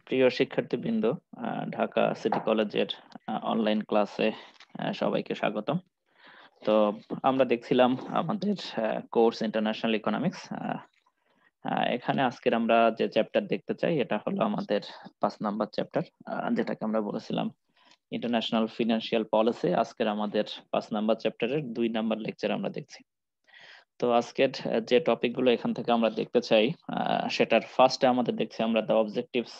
প্রিয় শিক্ষার্থীবৃন্দ, ঢাকা সিটি কলেজের অনলাইন ক্লাসে সবাইকে স্বাগতম। তো আমরা দেখছিলাম আমাদের কোর্স ইন্টারন্যাশনাল ইকোনমিক্স। এখানে আজকের আমরা যে চ্যাপ্টার দেখতে চাই এটা হলো আমাদের 5 নাম্বার চ্যাপ্টার, যেটাকে আমরা বলেছিলাম ইন্টারন্যাশনাল ফিনান্সিয়াল পলিসি। আজকের আমাদের 5 নাম্বার চ্যাপ্টারের 2 নাম্বার লেকচার আমরা দেখছি। তো আজকের যে টপিকগুলো এখান থেকে আমরা দেখতে চাই, সেটার ফার্স্টে আমাদের দেখছি আমরা the objectives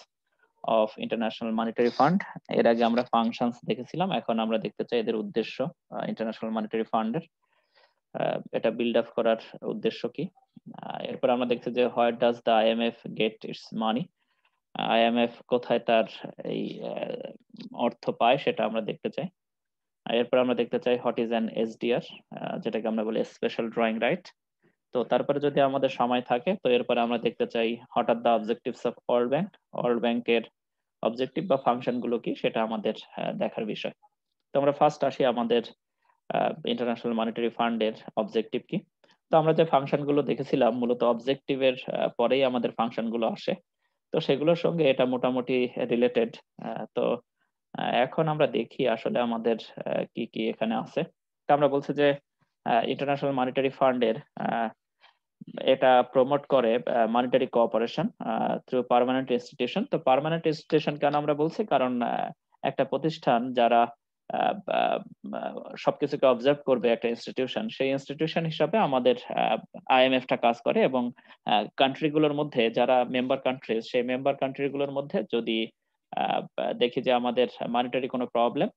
of international monetary fund. এর আগে আমরা ফাংশনস দেখেছিলাম, এখন আমরা দেখতে চাই এদের উদ্দেশ্য। ইন্টারন্যাশনাল মনিটারি ফান্ডের এটা বিল্ড আপ করার উদ্দেশ্য কি। এরপর আমরা দেখছি যে where does the IMF gate it's money. IMF কোথায় তার এই অর্থ পায় সেটা আমরা দেখতে চাই। এরপর আমরা দেখতে চাই হোয়াট ইজ অ্যান এসডিআর, যেটাকে আমরা বলি স্পেশাল ড্রয়িং রাইট। তো তারপরে যদি আমাদের সময় থাকে তো এরপরে আমরা দেখতে চাই what are the objectives of world bank. World ব্যাংকের অবজেক্টিভ বা ফাংশন গুলো কি সেটা আমাদের দেখার বিষয়। তো আমরা ফার্স্ট আসি আমাদের ইন্টারন্যাশনাল মনিটারি ফান্ডের অবজেক্টিভ কি। তো আমরা যে ফাংশন গুলো দেখেছিলাম মূলত অবজেক্টিভের পরেই আমাদের ফাংশন গুলো আসে, তো সেগুলোর সঙ্গে এটা মোটামুটি রিলেটেড। তো এখন আমরা দেখি আসলে আমাদের কি কি এখানে আছে। তো আমরা বলছি যে ইন্টারন্যাশনাল মনিটারি ফান্ডের এটা প্রমোট করে monetary cooperation through permanent institution. তো পার্মানেন্ট ইনস্টিটিউশন কেন আমরা বলছি, কারণ একটা প্রতিষ্ঠান যারা সবকিছুকে অবজার্ভ করবে, একটা ইনস্টিটিউশন, সেই ইনস্টিটিউশন হিসাবে আমাদের আইএমএফটা কাজ করে। এবং কান্ট্রিগুলোর মধ্যে যারা মেম্বার কান্ট্রি, সেই মেম্বার কান্ট্রিগুলোর মধ্যে যদি দেখি যে আমাদের মনিটারি কোনো প্রবলেম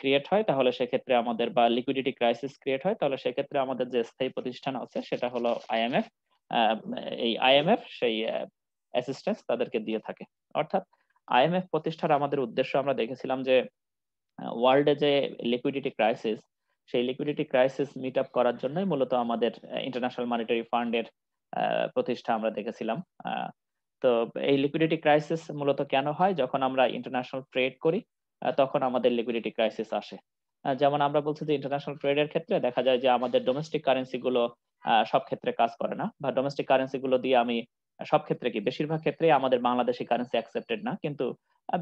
ক্রিয়েট হয়, তাহলে সেক্ষেত্রে আমাদের বা লিকুইডিটি ক্রাইসিস ক্রিয়েট হয়, তাহলে সেক্ষেত্রে আমাদের যে স্থায়ী প্রতিষ্ঠান আছে সেটা হলো আইএমএফ। এই আইএমএফ সেই অ্যাসিস্ট্যান্স তাদেরকে দিয়ে থাকে। অর্থাৎ আইএমএফ প্রতিষ্ঠার আমাদের উদ্দেশ্য আমরা দেখেছিলাম যে ওয়ার্ল্ডে যে লিকুইডিটি ক্রাইসিস, সেই লিকুইডিটি ক্রাইসিস মিট আপ করার জন্যই মূলত আমাদের ইন্টারন্যাশনাল মনিটারি ফান্ডের প্রতিষ্ঠা আমরা দেখেছিলাম। তো এই লিকুইডিটি ক্রাইসিস মূলত কেন হয়, যখন আমরা ইন্টারন্যাশনাল ট্রেড করি তখন আমাদের লিকুইডিটি ক্রাইসিস আসে। যেমন আমরা বলছি যে ইন্টারন্যাশনাল ট্রেডের ক্ষেত্রে দেখা যায় যে আমাদের ডোমেস্টিক কারেন্সি গুলো সব ক্ষেত্রে কাজ করে না, বা ডোমেস্টিক কারেন্সি গুলো দিয়ে আমি সব ক্ষেত্রে কি বেশিরভাগ ক্ষেত্রে আমাদের বাংলাদেশি কারেন্সি অ্যাকসেপ্টেড না, কিন্তু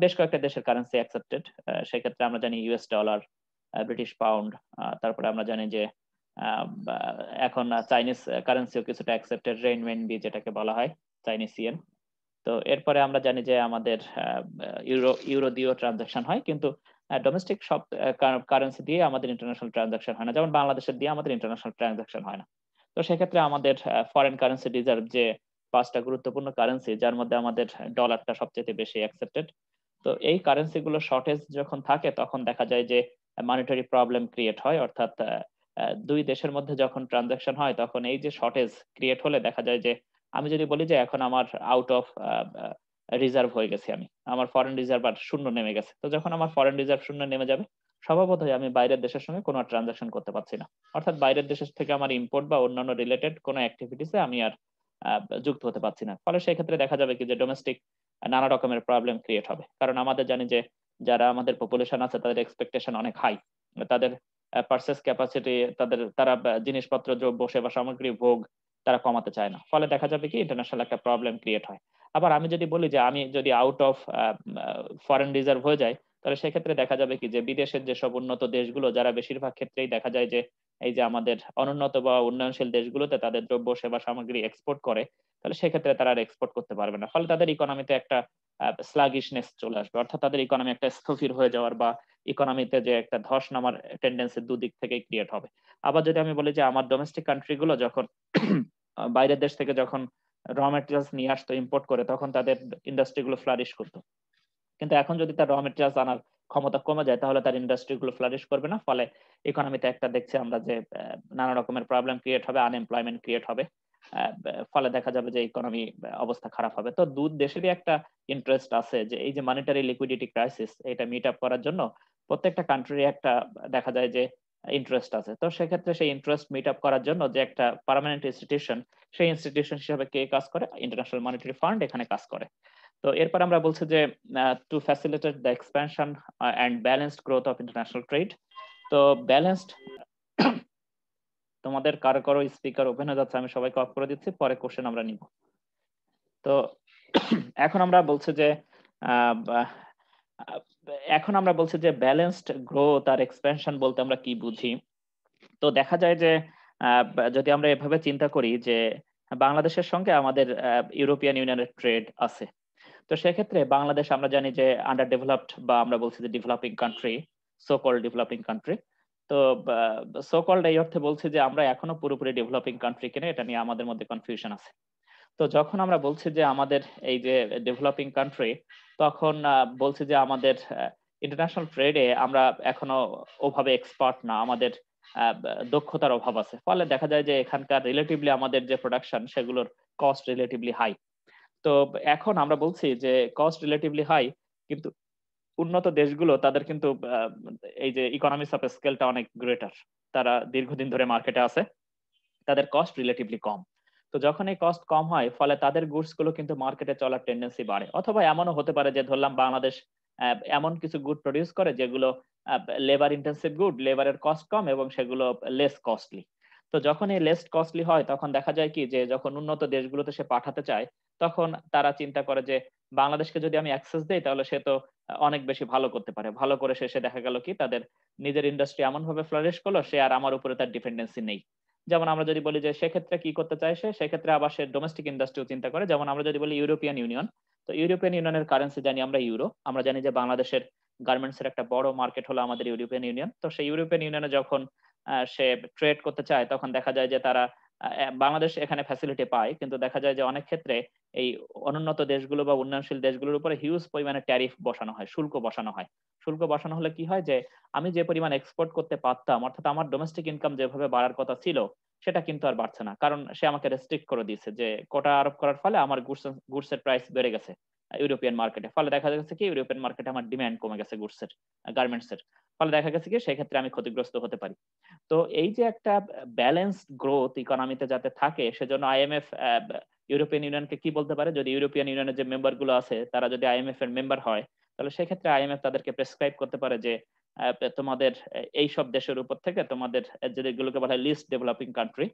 বেশ কয়েকটা দেশের কারেন্সি অ্যাকসেপ্টেড। সেক্ষেত্রে আমরা জানি ইউএস ডলার, ব্রিটিশ পাউন্ড, তারপরে আমরা জানি যে এখন চাইনিজ কারেন্সিও কিছুটা অ্যাকসেপ্টেড, রেনমিনবি যেটাকে বলা হয়, চাইনিজ ইয়েন। তো এরপরে আমরা জানি যে আমাদের ইউরো দিয়েও ট্রানজাকশন হয়, কিন্তু ডোমেস্টিক সব কারেন্সি দিয়ে আমাদের ইন্টারন্যাশনাল ট্রানজাকশন হয় না, যেমন বাংলাদেশের দিয়ে আমাদের ইন্টারন্যাশনাল ট্রানজাকশন হয় না। তো সেক্ষেত্রে আমাদের ফরেন কারেন্সি রিজার্ভ যে 5টা গুরুত্বপূর্ণ কারেন্সি, যার মধ্যে আমাদের ডলারটা সবচেয়ে বেশি অ্যাকসেপ্টেড। তো এই কারেন্সি গুলো শর্টেজ যখন থাকে তখন দেখা যায় যে মনিটারি প্রবলেম ক্রিয়েট হয়। অর্থাৎ দুই দেশের মধ্যে যখন ট্রানজাকশন হয় তখন এই যে শর্টেজ ক্রিয়েট হলে দেখা যায় যে আমি যদি বলি যে এখন আমার আউট অফ রিজার্ভ হয়ে গেছে, আমার ফরেন রিজার্ভ আর শূন্য নেমে গেছে, তো যখন আমার ফরেন রিজার্ভ শূন্য নেমে যাবে স্বভাবতই আমি বাইরের দেশের সঙ্গে কোনো ট্রানজাকশন করতে পারছি না। অর্থাৎ বাইরের দেশের থেকে আমার ইম্পোর্ট বা অন্যান্য রিলেটেড কোনো অ্যাক্টিভিটিসে আমি আর যুক্ত হতে পারছি না। ফলে সেক্ষেত্রে দেখা যাবে কি যে ডোমেস্টিক নানা রকমের প্রবলেম ক্রিয়েট হবে। কারণ আমাদের জানি যে যারা আমাদের পপুলেশন আছে তাদের এক্সপেকটেশন অনেক হাই, তাদের পারচেস ক্যাপাসিটি, তারা জিনিসপত্র, দ্রব্য, সেবা সামগ্রী ভোগ তারা কমাতে চায় না। ফলে দেখা যাবে কি ইন্টারন্যাশনাল একটা প্রবলেম ক্রিয়েট হয়। আবার আমি যদি বলি যে আমি যদি আউট অফ ফরেন রিজার্ভ হয়ে যাই, তাহলে সেক্ষেত্রে দেখা যাবে কি যে বিদেশের যেসব উন্নত দেশগুলো, যারা বেশিরভাগ ক্ষেত্রেই দেখা যায় যে এই যে আমাদের অনুন্নত বা উন্নয়নশীল দেশগুলোতে তাদের দ্রব্য সেবা সামগ্রী এক্সপোর্ট করে, তাহলে সেক্ষেত্রে তারা আর এক্সপোর্ট করতে পারবে না। ফলে তাদের ইকোনমিতে একটা স্লাগিশনেস চলে আসবে, অর্থাৎ তাদের ইকোনমি একটা স্থবির হয়ে যাওয়ার বা ইকোনমিতে যে একটা ধস নামার টেন্ডেন্সি দুদিক থেকে ক্রিয়েট হবে। আবার যদি আমি বলি যে আমার ডোমেস্টিক কান্ট্রি গুলো যখন বাইরের দেশ থেকে যখন র মেটেরিয়ালস নিয়ে আসতো ইম্পোর্ট করে, তখন তাদের ইন্ডাস্ট্রি গুলো ফ্লারিশ করতো। কিন্তু এখন যদি তার র মেটেরিয়ালস আনার ক্ষমতা কমে যায় তাহলে তার ইন্ডাস্ট্রি গুলো ফ্লারিশ করবে না। ফলে ইকোনমিতে একটা দেখছি আমরা যে নানা রকমের প্রবলেম ক্রিয়েট হবে, আনএমপ্লয়মেন্ট ক্রিয়েট হবে। ফলে দেখা যাবে যে ইকোনমি অবস্থা খারাপ হবে। তো দুই দেশেরই একটা ইন্টারেস্ট আছে যে এই যে মনিটারি লিকুইডিটি ক্রাইসিস এটা মিট আপ করার জন্য প্রত্যেকটা কান্ট্রির একটা দেখা যায় যে ইন্টারেস্ট আছে। তো সেক্ষেত্রে সেই ইন্টারেস্ট মিট আপ করার জন্য যে একটা পার্মানেন্ট ইনস্টিটিউশন, সেই ইনস্টিটিউশন হিসেবে কে কাজ করে, ইন্টারন্যাশনাল মনিটারি ফান্ড এখানে কাজ করে। তো এরপর আমরা বলছি যে two facilitate the expansion and balanced growth of international trade. তো ব্যালেন্সড, তোমাদের কারো কারো স্পিকার ওপেন হয়ে যাচ্ছে, আমি সবাইকে অফ করে দিচ্ছি, পরে কোশ্চেন আমরা নিব। তো এখন আমরা বলছি যে এখন আমরা বলছি যে ব্যালেন্সড গ্রোথ আর এক্সপেনশন বলতে আমরা কি বুঝি। তো দেখা যায় যে যদি আমরা এভাবে চিন্তা করি যে বাংলাদেশের সঙ্গে আমাদের ইউরোপিয়ান ইউনিয়নের ট্রেড আছে। তো সেক্ষেত্রে বাংলাদেশ আমরা জানি যে আন্ডার ডেভেলপড বা আমরা বলছি যে developing country, so called developing country. তো সো কল্ড এই অর্থে বলছি যে আমরা এখনো পুরোপুরি ডেভেলপিং কান্ট্রি কিনা এটা নিয়ে আমাদের মধ্যে কনফিউশন আছে। তো যখন আমরা বলছি যে আমাদের এই যে ডেভেলপিং কান্ট্রি, তখন বলছি যে আমাদের ইন্টারন্যাশনাল ট্রেডে আমরা এখনো ওভাবে এক্সপার্ট না, আমাদের দক্ষতার অভাব আছে। ফলে দেখা যায় যে এখানকার রিলেটিভলি আমাদের যে প্রোডাকশন সেগুলোর কস্ট রিলেটিভলি হাই। তো এখন আমরা বলছি যে কস্ট রিলেটিভলি হাই, কিন্তু উন্নত দেশগুলো তাদের কিন্তু এই যে ইকোনমিক্স অফ স্কেলটা অনেক গ্রেটার। তারা দীর্ঘদিন ধরে মার্কেটে আছে, তাদের কস্ট রিলেটিভলি কম। তো যখন এই কস্ট কম হয় ফলে তাদের গুডস গুলো কিন্তু মার্কেটে চলার টেন্ডেন্সি বাড়ে। অথবা এমনও হতে পারে যে ধরলাম বাংলাদেশ এমন কিছু গুড প্রডিউস করে যেগুলো লেবার ইন্টেন্সিভ গুড, লেবারের কস্ট কম এবং সেগুলো লেস কস্টলি। তো যখন এই লেস কস্টলি হয় তখন দেখা যায় কি যে যখন উন্নত দেশগুলোতে সে পাঠাতে চায় তখন তারা চিন্তা করে যে বাংলাদেশকে যদি আমি অ্যাক্সেস দেই তাহলে সে তো অনেক বেশি ভালো করতে পারে। ভালো করে শেষে দেখা গেল কি তাদের নিজের ইন্ডাস্ট্রি এমন ভাবে ফ্লারিশ করলো সে আর আমার উপরে তার ডিপেন্ডেন্সি নেই। যেমন আমরা যদি বলি যে সেক্ষেত্রে কি করতে চায় সে, সেক্ষেত্রে আবার সে ডোমেস্টিক ইন্ডাস্ট্রিও চিন্তা করে। যেমন আমরা যদি বলি ইউরোপিয়ান ইউনিয়ন, তো ইউরোপিয়ান ইউনিয়নের কারেন্সি জানি আমরা ইউরো। আমরা জানি যে বাংলাদেশের গার্মেন্টস এর একটা বড় মার্কেট হলো আমাদের ইউরোপিয়ান ইউনিয়ন। তো সেই ইউরোপিয়ান ইউনিয়নে যখন সে ট্রেড করতে চায় তখন দেখা যায় যে তারা বাংলাদেশ এখানে ফ্যাসিলিটি পায়, কিন্তু দেখা যায় যে অনেক ক্ষেত্রে এই অনুন্নত দেশগুলো বা উন্নয়নশীল দেশগুলোর উপরে হিউজ পরিমাণে ট্যারিফ বসানো হয়, শুল্ক বসানো হয়। শুল্ক বসানো হলে কি হয় যে আমি যে পরিমাণ এক্সপোর্ট করতে পারতাম, অর্থাৎ আমার ডোমেস্টিক ইনকাম যেভাবে বাড়ার কথা ছিল সেটা কিন্তু আর বাড়ছে না, কারণ সে আমাকে রেস্ট্রিক্ট করে দিয়েছে যে কোটা আরোপ করার ফলে আমার গুডস এর প্রাইস বেড়ে গেছে ইউরোপিয়ান মার্কেটে। ফলে দেখা যাচ্ছে কি ইউরোপিয়ান মার্কেটে আমার ডিমান্ড কমে গেছে গুডস এর, গার্মেন্টস এর। ফলে দেখা গেছে কি সেক্ষেত্রে আমি ক্ষতিগ্রস্ত হতে পারি। তো এই যে একটা ব্যালেন্সড গ্রোথ ইকোনমিতে যাতে থাকে সেজন্য আইএমএফ ইউরোপিয়ান ইউনিয়নকে কি বলতে পারে, যদি ইউরোপিয়ান ইউনিয়নের যে মেম্বার গুলো আছে তারা যদি আইএমএফ এর মেম্বার হয় তাহলে সেক্ষেত্রে আইএমএফ তাদেরকে প্রেসক্রাইব করতে পারে যে তোমাদের এই সব দেশের উপর থেকে তোমাদের যেগুলোকে বলা হয় লিস্ট ডেভেলপিং কান্ট্রি,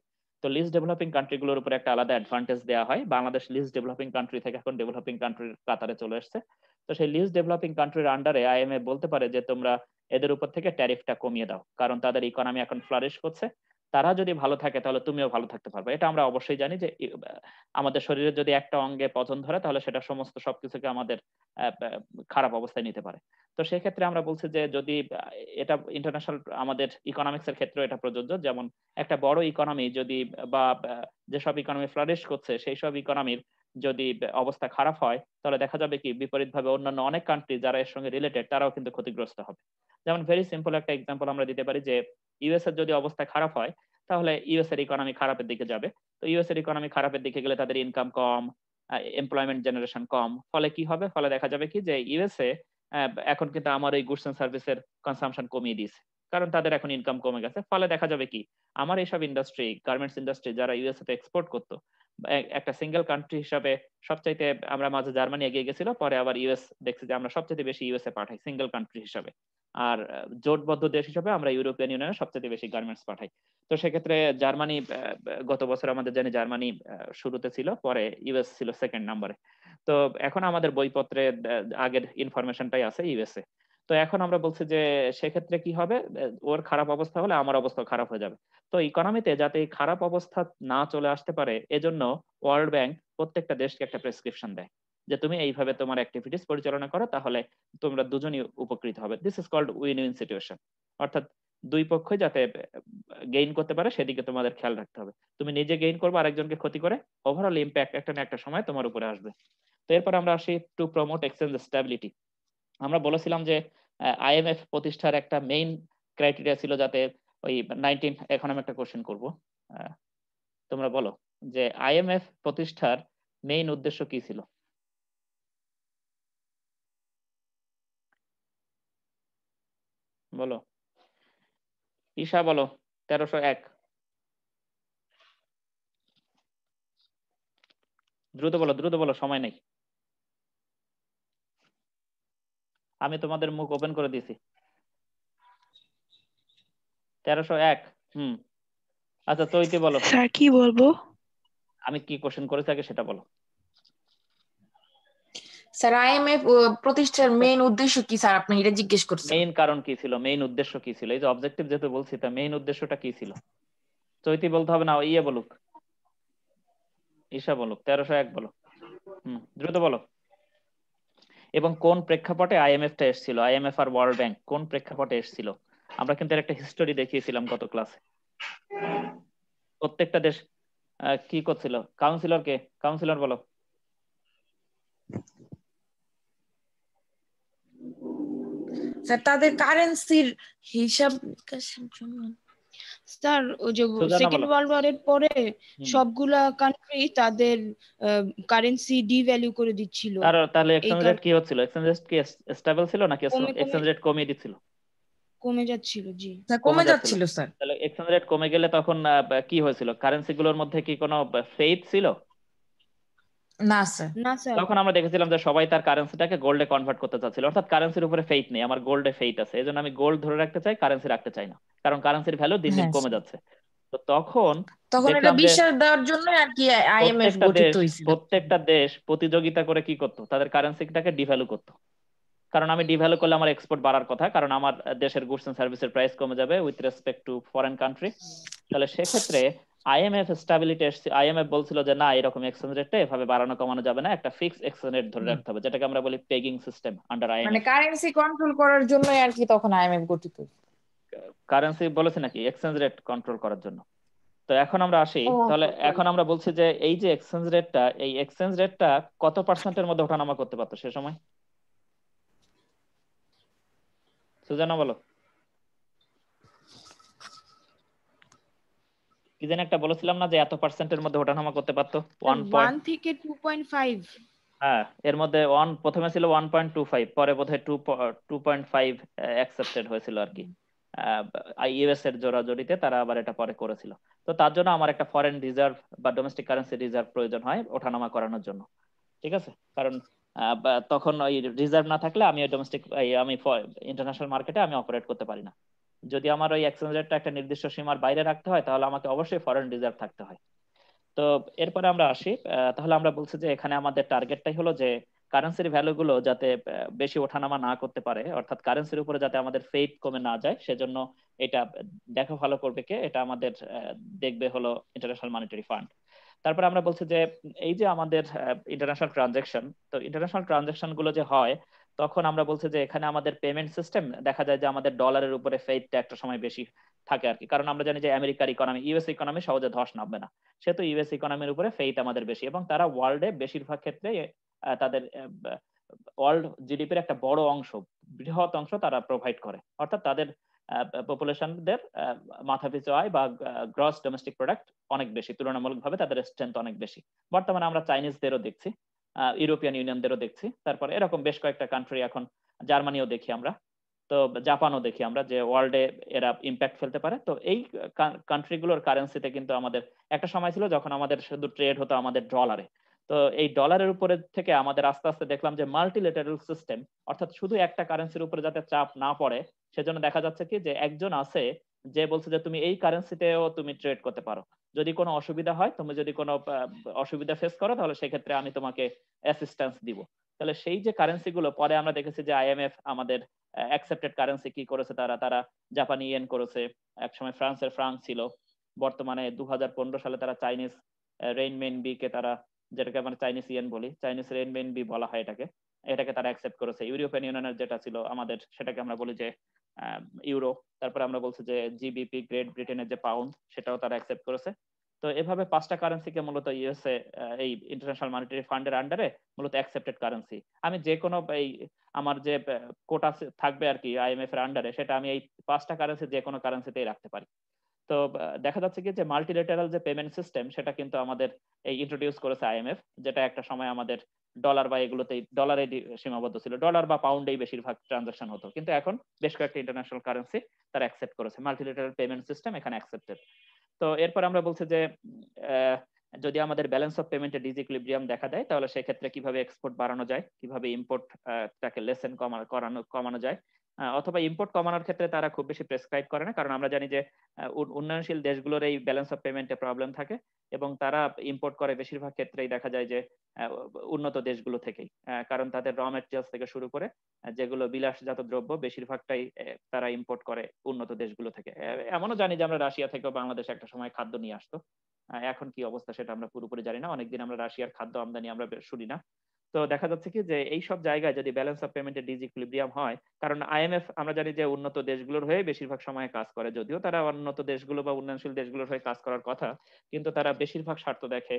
তো লিস্ট ডেভেলপিং কান্ট্রি গুলোর উপর একটা আলাদা অ্যাডভান্টেজ দেওয়া হয়। বাংলাদেশ লিস্ট ডেভেলপিং কান্ট্রি থেকে এখন ডেভেলপিং কান্ট্রির কাতারে চলে এসেছে। তো সেই লিস্ট ডেভেলপিং কান্ট্রির আন্ডারে আইএমএফ বলতে পারে যে তোমরা এদের উপর থেকে ট্যারিফটা কমিয়ে দাও, কারণ তাদের ইকোনমি এখন ফ্লারিশ করছে। তারা যদি ভালো থাকে তাহলে তুমিও ভালো থাকতে পারবে। এটা আমরা অবশ্যই জানি যে আমাদের শরীরে যদি একটা অঙ্গে পতন ধরে তাহলে সেটা সমস্ত সবকিছুকে আমাদের খারাপ অবস্থায় নিতে পারে। তো সেক্ষেত্রে আমরা বলছি যে যদি এটা ইন্টারন্যাশনাল আমাদের ইকোনমিক্স এর ক্ষেত্রে এটা প্রযোজ্য। যেমন একটা বড় ইকোনমি যদি বা যেসব ইকোনমি ফ্লারিশ করছে সেই সব ইকোনমির যদি অবস্থা খারাপ হয় তাহলে দেখা যাবে কি বিপরীতভাবে অন্যান্য অনেক কান্ট্রি যারা এর সঙ্গে রিলেটেড তারাও কিন্তু ক্ষতিগ্রস্ত হবে। যেমন ভেরি সিম্পল একটা এক্সাম্পল আমরা দিতে পারি যে ইউএস এর যদি অবস্থা খারাপ হয় তাহলে ইউএস এর ইকোনমি খারাপের দিকে যাবে। তো ইউএস এর ইকোনমি খারাপের দিকে গেলে তাদের ইনকাম কম, এমপ্লয়মেন্ট জেনারেশন কম। ফলে কি হবে, ফলে দেখা যাবে কি যে ইউএসএ এখন কিন্তু আমার এই গুডস এন্ড সার্ভিসের কনসাম্পশন কমিয়ে দিয়েছে, কারণ তাদের এখন ইনকাম কমে গেছে। ফলে দেখা যাবে কি আমার এইসব ইন্ডাস্ট্রি, গার্মেন্টস ইন্ডাস্ট্রি যারা ইউএসএ তে এক্সপোর্ট করতো, একটা সিঙ্গেল কান্ট্রি হিসাবে সবচাইতে আমরা মাঝে জার্মানি এগিয়ে গেছিল, পরে আবার ইউএস দেখছি যে আমরা সবচাইতে বেশি ইউএসএ পাঠাই সিঙ্গেল কান্ট্রি হিসাবে। আর জোটবদ্ধ দেশ হিসাবে আমরা ইউরোপিয়ান ইউনিয়নে সবচেয়ে বেশি গার্মেন্টস পাঠাই। তো সেক্ষেত্রে জার্মানি গত বছর আমাদের জানি জার্মানি শুরুতে ছিল, পরে ইউএস ছিল সেকেন্ড নাম্বারে। তো এখন আমাদের বইপত্রে আগের ইনফরমেশনটাই আছে ইউএসএ। তো এখন আমরা বলছি যে সেক্ষেত্রে কি হবে, ওর খারাপ অবস্থা হলে আমার অবস্থা খারাপ হয়ে যাবে। তো ইকোনমিতে যাতে এই খারাপ অবস্থা না চলে আসতে পারে এজন্য ওয়ার্ল্ড ব্যাংক প্রত্যেকটা দেশকে একটা প্রেসক্রিপশন দেয় যে তুমি এইভাবে তোমার অ্যাক্টিভিটিস পরিচালনা করো, তাহলে তোমরা দুজনই উপকৃত হবে। This is called win win situation. অর্থাৎ দুই পক্ষই যাতে গেইন করতে পারে সেদিকে তোমাদের খেয়াল রাখতে হবে। তুমি নিজে গেইন করবে আরেকজনকে ক্ষতি করে, ওভারঅল ইম্প্যাক্ট একটা না একটা সময় তোমার উপরে আসবে। তো এরপর আমরা আসি টু প্রমোট এক্সচেঞ্জ স্ট্যাবিলিটি। আমরা বলেছিলাম যে আইএমএফ প্রতিষ্ঠার একটা মেইন ক্রাইটেরিয়া ছিল যাতে ওই 19, এখন আমি একটা কোশ্চেন করব, তোমরা বলো যে আইএমএফ প্রতিষ্ঠার মেইন উদ্দেশ্য কি ছিল? বলো ঈশা, বলো। 1301। দ্রুত বলো, দ্রুত বলো, সময় নেই। আমি তোমাদের মুখ ওপেন করে দিয়েছি। 1301। হুম। আচ্ছা চৈতি বলো। স্যার কি বলবো? আমি কি কোশ্চেন করেছি আগে সেটা বলো। স্যার আইএমএফ প্রতিষ্ঠার মেইন উদ্দেশ্য কি স্যার, আপনি এটা জিজ্ঞেস করছেন? মেইন কারণ কি ছিল, মেইন উদ্দেশ্য কি ছিল? এই যে অবজেক্টিভ যেহেতু বলছি, তা মেইন উদ্দেশ্যটা কি ছিল? চৈতি বলতে হবে না, ইয়ে বলুক, ঈশা বলুক, 1301 বলো। দ্রুত বলো। এবং কোন প্রেক্ষাপটে আইএমএফটা এসেছিল, আইএমএফ আর ওয়ার্ল্ড ব্যাংক কোন প্রেক্ষাপটে এসেছিল? আমরা কিন্তু এর একটা হিস্টোরি দেখিয়েছিলাম গত ক্লাসে। প্রত্যেকটা দেশ কি করছিল? কাউন্সিলর কে? কাউন্সিলর বলো। স্যার তাদের কারেন্সির হিসাব নিকাশের জন্য। স্যার ওই যে সুজানা সেকেন্ড বলো। ওয়ার্ল্ড ওয়ারের পরে হুম। সবগুলা কান্ট্রি তাদের কারেন্সি ডিভ্যালু করে দিচ্ছিল। আর তাহলে এই এক্সচেঞ্জ রেট কি কারণে হচ্ছিল? এক্সচেঞ্জ রেট কি স্টেবল ছিল নাকি কমে কমে এক্সচেঞ্জ রেট কমিয়ে দিচ্ছিল? কমে যাচ্ছিল। জি স্যার কমে কমে যাচ্ছিল। যাচ্ছিল স্যার। তাহলে এক্সচেঞ্জ রেট কমে গেলে তখন কি হয়েছিল? কারেন্সি গুলোর মধ্যে কি কোনো ফেইথ ছিল? না স্যার। না স্যার। তখন আমরা দেখেছিলাম যে সবাই তার কারেন্সিটাকে গোল্ডে কনভার্ট করতে চাচ্ছিল, অর্থাৎ কারেন্সির উপরে ফেইথ নেই, আমার গোল্ডে ফেইথ আছে, এই জন্য আমি গোল্ড ধরে রাখতে চাই, কারেন্সি রাখতে চাই না, কারণ কারেন্সির ভ্যালু দিন দিন হ্যাঁ কমে স্যার, যাচ্ছে। তো তখন তখন এটা দেখলাম যে বিশ্বাস দেওয়ার জন্য আর কি আইএমএফ প্রত্যেকটা গঠিত দেশ হয়েছিল। প্রত্যেকটা দেশ প্রতিযোগিতা করে কি করতো, তাদের কারেন্সিটাকে ডিভ্যালু করতো। কারণ আমি ডিভ্যালু করলে আমার এক্সপোর্ট বাড়ার কথা, কারণ আমার দেশের গুডস এন্ড সার্ভিসের প্রাইস কমে যাবে with respect to foreign country. তাহলে সেক্ষেত্রে আইএমএফ স্টাবিলিটি, আইএমএফ বলছিল যে না, এরকম এক্সচেঞ্জ রেটটা এভাবে বাড়ানো কমানো যাবে না, একটা ফিক্স এক্সচেঞ্জ রেট ধরে রাখতে হবে, যেটাকে আমরা বলি পেগিং সিস্টেম আন্ডার মানে আইএমএফ। কারেন্সি কন্ট্রোল করার জন্য আর কি তখন আইএমএফ গঠিত। কারেন্সি বলেছে নাকি এক্সচেঞ্জ রেট কন্ট্রোল করার জন্য? তো এখন আমরা আসি, ও তাহলে এখন আমরা বলছি যে এই যে এক্সচেঞ্জ রেটটা, এই এক্সচেঞ্জ রেটটা কত পার্সেন্টের মধ্যে ওঠানামা করতে পারতো সে সময়? সুজানা বলো। কি যেন একটা বলেছিলাম না, যে এত পার্সেন্টের মধ্যে ওঠানামা করতে পারতো? 1 থেকে 2.5। হ্যাঁ, এর মধ্যে প্রথমে ছিল 1.25, পরে বোধহয় 2.5 অ্যাকসেপ্টেড হয়েছিল আর কি। ইউএস এর জোরাজোরিতে তারা আবার এটা পরে করেছিল। তো তার জন্য আমার একটা ফরেন রিজার্ভ বা ডোমেস্টিক কারেন্সি রিজার্ভ প্রয়োজন হয় ওঠানামা করানোর জন্য, ঠিক আছে? কারণ তখন ওই রিজার্ভ না থাকলে আমি ডোমেস্টিক, আমি ইন্টারন্যাশনাল মার্কেটে আমি অপারেট করতে পারি না। যদি আমার ওই এক্সচেঞ্জ রেটটা একটা নির্দিষ্ট সীমার বাইরে রাখতে হয়, তাহলে আমাকে অবশ্যই ফরেন রিজার্ভ থাকতে হয়। তো এরপরে আমরা আসি, তাহলে আমরা বলছি যে এখানে আমাদের টার্গেটটাই হলো যে কারেন্সির ভ্যালুগুলো যাতে বেশি ওঠানামা না করতে পারে, অর্থাৎ কারেন্সির উপরে যাতে আমাদের ফেইথ কমে না যায়, সেজন্য এটা দেখা ভালো করবে কে? এটা আমাদের দেখবে হলো ইন্টারন্যাশনাল মনিটারি ফান্ড। তারপরে আমরা বলছি যে এই যে আমাদের ইন্টারন্যাশনাল ট্রানজাকশন, তো ইন্টারন্যাশনাল ট্রানজাকশন গুলো যে হয়, তখন আমরা বলছি যে এখানে আমাদের পেমেন্ট সিস্টেম দেখা যায় যে আমাদের ডলারের উপরে ফেইথটা একটা সময় বেশি থাকে আর কি, কারণ আমরা জানি যে আমেরিকার ইকোনমি, ইউএস ইকোনমি সহজে ধস নামবে না, সেহেতু ইউএস ইকোনমির উপরে ফেইথ আমাদের বেশি, এবং তারা ওয়ার্ল্ডে বেশিরভাগ ক্ষেত্রে তাদের ওয়ার্ল্ড জিডিপির একটা বড় অংশ, বৃহৎ অংশ তারা প্রোভাইড করে, অর্থাৎ তাদের পপুলেশনদের মাথাপিছু আয় বা গ্রস ডোমেস্টিক প্রোডাক্ট অনেক বেশি, তুলনামূলকভাবে তাদের স্ট্রেংথ অনেক বেশি। বর্তমানে আমরা চাইনিজদেরও দেখছি, ইউরোপিয়ান ইউনিয়নদেরও দেখছি, তারপরে এরকম বেশ কয়েকটা কান্ট্রি, এখন জার্মানিও দেখি আমরা, তো জাপানও দেখি আমরা, যে ওয়ার্ল্ডে এরা ইম্প্যাক্ট ফেলতে পারে। তো এই কান্ট্রিগুলোর কারেন্সিতে কিন্তু আমাদের একটা সময় ছিল যখন আমাদের শুধু ট্রেড হতো আমাদের ডলারে। তো এই ডলারের উপরে থেকে আমাদের আস্তে আস্তে দেখলাম যে মাল্টিলেটারাল সিস্টেম, অর্থাৎ শুধু একটা কারেন্সির উপরে যাতে চাপ না পড়ে, সেজন্য দেখা যাচ্ছে কি যে একজন আছে যে বলছে যে তুমি এই কারেন্সিতেও তুমি ট্রেড করতে পারো, যদি কোনো অসুবিধা হয়, তুমি যদি কোনো অসুবিধা ফেস করো, তাহলে সেক্ষেত্রে আমি তোমাকে অ্যাসিস্ট্যান্স দিব। তাহলে সেই যে কারেন্সি গুলো পরে আমরা দেখেছি যে আইএমএফ আমাদের অ্যাকসেপ্টেড কারেন্সি কি করেছে, তারা জাপানি ইয়েন করেছে, একসময় ফ্রান্সের ফ্রাঙ্ক ছিল, বর্তমানে 2015 সালে তারা চাইনিজ রেইনমেনবি কে তারা, যেটাকে আমরা চাইনিজ ইয়েন বলি, চাইনিজ রেইনমেনবি বলা হয় এটাকে, এটাকে তারা অ্যাকসেপ্ট করেছে। ইউরোপিয়ান ইউনিয়নের যেটা ছিল আমাদের, সেটাকে আমরা বলি যে ইউরো। তারপরে আমরা বলছি যে জিবিপি, গ্রেট ব্রিটেনের যে পাউন্ড, সেটাও তারা অ্যাকসেপ্ট করেছে। তো এভাবে 5টা কারেন্সিকে মূলত ইউএসএ এই ইন্টারন্যাশনাল মনিটারি ফান্ডের আন্ডারে মূলত অ্যাকসেপ্টেড কারেন্সি। আমি যে কোনো এই আমার যে কোটা থাকবে আর কি আইএমএফ এর আন্ডারে, সেটা আমি এই 5টা কারেন্সি যে কোনো কারেন্সিতেই রাখতে পারি। তো দেখা যাচ্ছে কি যে মাল্টিলেটারাল যে পেমেন্ট সিস্টেম, সেটা কিন্তু আমাদের এই ইন্ট্রোডিউস করেছে আইএমএফ, যেটা একটা সময় আমাদের ডলার বা এগুলোতেই ডলারে সীমাবদ্ধ ছিল, ডলার বা পাউন্ডেই বেশিরভাগ ট্রানজাকশন হতো, কিন্তু এখন বেশ কয়েকটা ইন্টারন্যাশনাল কারেন্সি তারা অ্যাকসেপ্ট করেছে, মাল্টিলেটারাল পেমেন্ট সিস্টেম এখানে অ্যাকসেপ্টেড। তো এরপর আমরা বলছি যে আহ, যদি আমাদের ব্যালেন্স অফ পেমেন্টে ডিসইকুইলিব্রিয়াম দেখা দেয়, তাহলে সেক্ষেত্রে কিভাবে এক্সপোর্ট বাড়ানো যায়, কিভাবে ইম্পোর্ট টাকে লেসেন কমানো যায়, অথবা ইম্পোর্ট কমানোর ক্ষেত্রে তারা খুব বেশি প্রেসক্রাইব করে না, কারণ আমরা জানি যে উন্নয়নশীল দেশগুলোর এই ব্যালেন্স অফ পেমেন্টে প্রবলেম থাকে এবং তারা ইম্পোর্ট করে বেশিরভাগ ক্ষেত্রেই দেখা যায় যে উন্নত দেশগুলো থেকেই, কারণ তাদের র ম্যাটেরিয়ালস থেকে শুরু করে যেগুলো বিলাসজাত দ্রব্য বেশিরভাগটাই তারা ইম্পোর্ট করে উন্নত দেশগুলো থেকে। এমনও জানি যে আমরা রাশিয়া থেকেও বাংলাদেশ একটা সময় খাদ্য নিয়ে আসতো। এখন কি অবস্থা সেটা আমরা পুরোপুরি জানি না, অনেকদিন আমরা রাশিয়ার খাদ্য আমদানি আমরা শুনি না। তো দেখা যাচ্ছে কি যে এই সব জায়গায় যদি ব্যালেন্স অফ পেমেন্টের ডিসইকুইলিব্রিয়াম হয়, কারণ আইএমএফ আমরা জানি যে উন্নত দেশগুলোর হয়ে বেশিরভাগ সময় কাজ করে, যদিও তারা উন্নত দেশগুলো বা উন্নয়নশীল দেশগুলোর হয়ে কাজ করার কথা, কিন্তু তারা বেশিরভাগ স্বার্থ দেখে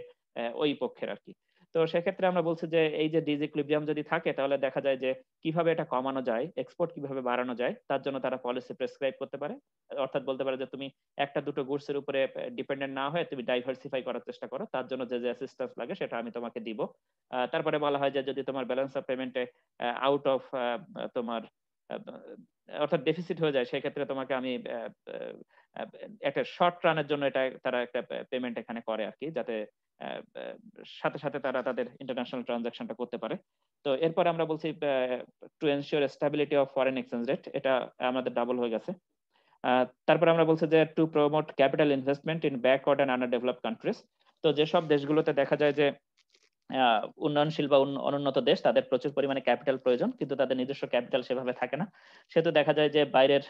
ওই পক্ষের আর কি। তো সেক্ষেত্রে আমরা বলছি যে এই যে ডিসইকুইলিব্রিয়াম যদি থাকে তাহলে দেখা যায় যে কিভাবে এটা কমানো যায়, এক্সপোর্ট কিভাবে বাড়ানো যায়, তার জন্য তারা পলিসি প্রেসক্রাইব করতে পারে। অর্থাৎ বলতে পারে যে তুমি একটা দুটো গুডস এর উপরে ডিপেন্ডেন্ট না হয়ে তুমি ডাইভার্সিফাই করার চেষ্টা করো, তার জন্য যে যে অ্যাসিস্ট্যান্স লাগে সেটা আমি তোমাকে দিব। তারপরে বলা হয় যে যদি তোমার ব্যালেন্স অফ পেমেন্টে আউট অফ তোমার অর্থাৎ ডেফিসিট হয়ে যায়, সেক্ষেত্রে তোমাকে আমি একটা শর্ট রানের জন্য এটা তারা একটা পেমেন্ট এখানে করে আর কি, যাতে সাথে সাথে তারা তাদের ইন্টারন্যাশনাল ট্রানজাকশনটা করতে পারে। তো এরপরে আমরা বলছি to ensure stability of foreign exchange rate, এটা আমাদের ডাবল হয়ে গেছে। তারপরে আমরা বলছি যে to promote capital investment in backward and underdeveloped countries. তো যেসব দেশগুলোতে দেখা যায় যে উন্নয়নশীল বা অনুন্নত দেশ, তাদের প্রচুর পরিমাণে ক্যাপিটাল প্রয়োজন কিন্তু তাদের নিজস্ব ক্যাপিটাল সেভাবে থাকে না, সেহেতু দেখা যায় যে বাইরের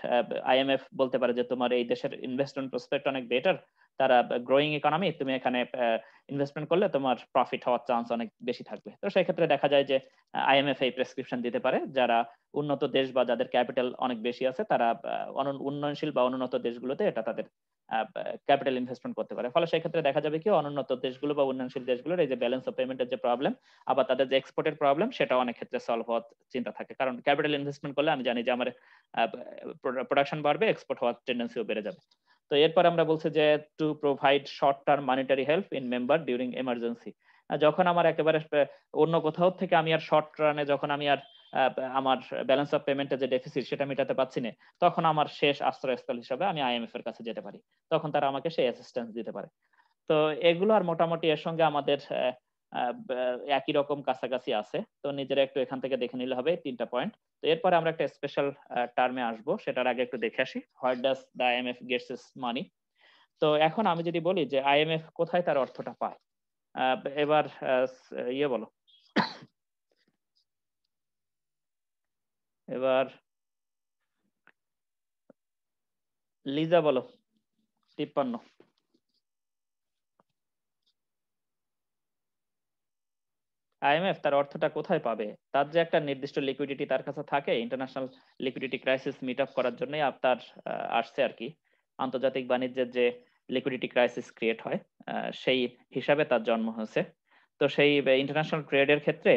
আইএমএফ বলতে পারে যে তোমার এই দেশের ইনভেস্টমেন্ট প্রসপেক্ট অনেক বেটার, তারা গ্রোয়িং ইকোনমি, তুমি এখানে ইনভেস্টমেন্ট করলে তোমার প্রফিট হওয়ার চান্স অনেক বেশি থাকবে। তো সেই ক্ষেত্রে দেখা যায় যে আইএমএফ এই প্রেসক্রিপশন দিতে পারে, যারা উন্নত দেশ বা যাদের ক্যাপিটাল অনেক বেশি আছে তারা উন্নয়নশীল বা অনুন্নত দেশগুলোতে এটা তাদের ক্যাপিটাল ইনভেস্টমেন্ট করতে পারে। ফলে সেই ক্ষেত্রে দেখা যাবে কি অনুন্নত দেশগুলো বা উন্নয়নশীল দেশগুলোর এই যে ব্যালেন্স অফ পেমেন্টের যে প্রবলেম, আবার তাদের যে এক্সপোর্টের প্রবলেম, সেটা অনেক ক্ষেত্রে সলভ হওয়ার চিন্তা থাকে, কারণ ক্যাপিটাল ইনভেস্টমেন্ট করলে আমি জানি যে আমার প্রোডাকশন বাড়বে, এক্সপোর্ট হওয়ার টেন্ডেন্সিও বেড়ে যাবে। তো এরপর আমরা বলছি যে to provide short term monetary help in member during emergency. যখন আমার একেবারে অন্য কোথাও থেকে আমি আর শর্ট রানে যখন আমি আর আমার ব্যালেন্স অফ পেমেন্টের যে ডেফিসিট সেটা মেটাতে পারছি না, তখন আমার শেষ আশ্রয়স্থল হিসাবে আমি আইএমএফ এর কাছে যেতে পারি, তখন তারা আমাকে সেই অ্যাসিস্ট্যান্স দিতে পারে। তো এগুলো আর মোটামুটি এর সঙ্গে আমাদের একই রকম কাছাকাছি আছে। তো নিজেরা একটু এখান থেকে দেখে নিলে হবে 3টা পয়েন্ট। তো এরপরে আমরা একটা স্পেশাল টার্মে আসবো, সেটার আগে একটু দেখে আসি what does the IMF gets its money. তো এখন আমি যদি বলি যে আইএমএফ কোথায় তার অর্থটা পায়, এবার ইয়ে বলো, এবার লিজা বলো 53। আইএমএফ তার অর্থটা কোথায় পাবে? তার যে একটা নির্দিষ্ট লিকুইডিটি তার কাছে থাকে, international liquidity crisis meet up করার জন্যই আপনার আসছে আর কি, আন্তর্জাতিক বাণিজ্যের যে লিকুইডিটি ক্রাইসিস ক্রিয়েট হয় সেই হিসাবে তার জন্ম হয়েছে। তো সেই ইন্টারন্যাশনাল ট্রেডের ক্ষেত্রে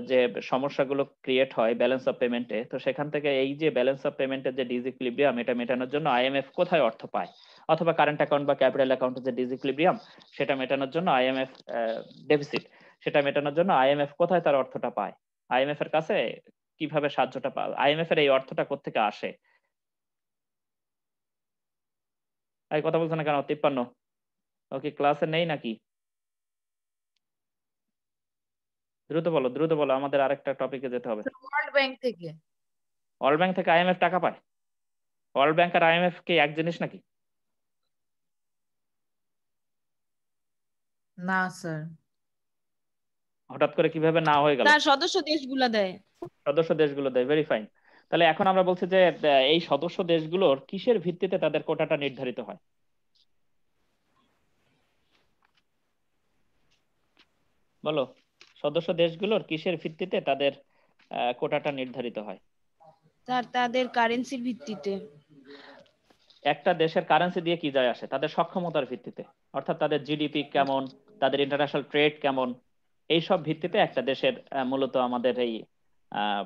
যে সমস্যাগুলো ক্রিয়েট হয় ব্যালেন্স অফ পেমেন্টে, তো সেখান থেকে এই যে ব্যালেন্স অফ পেমেন্টের যে ডিসইকুইলিব্রিয়াম, এটা মেটানোর জন্য আইএমএফ কোথায় অর্থ পায়, অথবা কারেন্ট অ্যাকাউন্ট বা ক্যাপিটাল অ্যাকাউন্টের যে ডিসইকুইলিব্রিয়াম সেটা মেটানোর জন্য আইএমএফ ডেফিসিট, সেটা মেটানোর জন্য আইএমএফ কোথায় তার অর্থটা পায়, আইএমএফ এর কাছে কিভাবে সাহায্যটা পায়, আইএমএফ এর এই অর্থটা কোত্থেকে আসে? এই কথা বলছে না কেন 53? ওকে ক্লাসে নেই নাকি? দ্রুত বলো দ্রুত বলো, আমাদের আরেকটা টপিকে যেতে হবে। ওয়ার্ল্ড ব্যাংক থেকে। ওয়ার্ল্ড ব্যাংক থেকে আইএমএফ টাকা পায়? ওয়ার্ল্ড ব্যাংক আর আইএমএফ কি এক জিনিস নাকি? না স্যার। হঠাৎ করে কিভাবে না হয়ে গেল? তার সদস্য দেশগুলা দেয়। সদস্য দেশগুলো দেয়, ভেরি ফাইন। তাহলে এখন আমরা বলছি যে এই সদস্য দেশগুলোর কিসের ভিত্তিতে তাদের কোটাটা নির্ধারিত হয়? বলো, সদস্য দেশগুলোর কিসের ভিত্তিতে তাদের কোটাটা নির্ধারিত হয়? তাদের কারেন্সির ভিত্তিতে। একটা দেশের কারেন্সি দিয়ে কি যায় আসে? তাদের সক্ষমতার ভিত্তিতে, অর্থাৎ তাদের জিডিপি কেমন, তাদের ইন্টারন্যাশনাল ট্রেড কেমন, এই সব ভিত্তিতে একটা দেশের মূলত আমাদের এই আহ,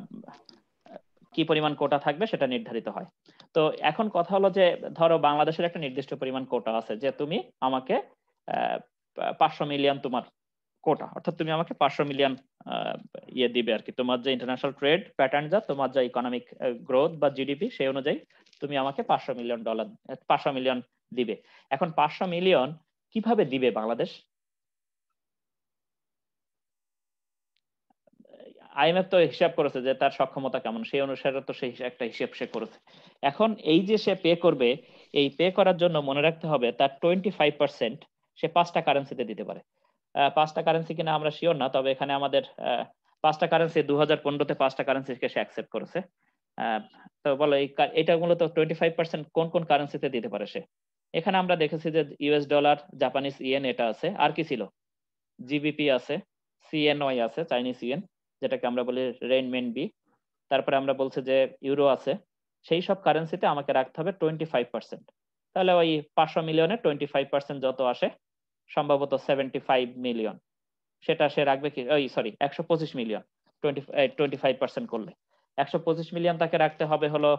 কি পরিমাণ কোটা থাকবে সেটা নির্ধারিত হয়। তো এখন কথা হলো যে ধরো বাংলাদেশের একটা নির্দিষ্ট পরিমাণ কোটা আছে, যে তুমি আমাকে 500 মিলিয়ন তোমার কোটা, অর্থাৎ তুমি আমাকে 500 মিলিয়ন ইয়ে দিবে আর কি, তোমার যে ইন্টারন্যাশনাল ট্রেড প্যাটার্ন, যা তোমার যা ইকোনমিক গ্রোথ বা জিডিপি সেই অনুযায়ী তুমি আমাকে $500 মিলিয়ন 500 মিলিয়ন দিবে। এখন 500 মিলিয়ন কিভাবে দিবে বাংলাদেশ? আইএমএফ তো হিসাব করেছে যে তার সক্ষমতা কেমন, সেই অনুসারে তো সেই একটা হিসেব সে করেছে। এখন এই যে সে পে করবে, এই পে করার জন্য মনে রাখতে হবে তার 25% সে 5টা কারেন্সিতে দিতে পারে। 5টা কারেন্সি কিনা আমরা শিওর না, তবে এখানে আমাদের 5টা কারেন্সি 2015-তে 5টা কারেন্সিকে সে অ্যাকসেপ্ট করেছে। তো বলো এটা মূলত 25% কোন কোন কারেন্সিতে দিতে পারে সে? এখানে আমরা দেখেছি যে ইউএস ডলার, জাপানিজ ইয়েন এটা আছে, আর কি ছিল? জিবিপি আছে, সিএনওয়াই আছে, চাইনিজ ইয়েন যেটাকে আমরা বলি রেনমিনবি, তারপরে আমরা বলছি যে ইউরো আছে। সেই সব কারেন্সিতে আমাকে রাখতে হবে 25%। তাহলে ওই 500 মিলিয়নে 25% যত আসে, সম্ভবত 75 মিলিয়ন, সেটা সে রাখবে কি, ওই সরি 125 মিলিয়ন 25% করলে 125 মিলিয়ন তাকে রাখতে হবে হলো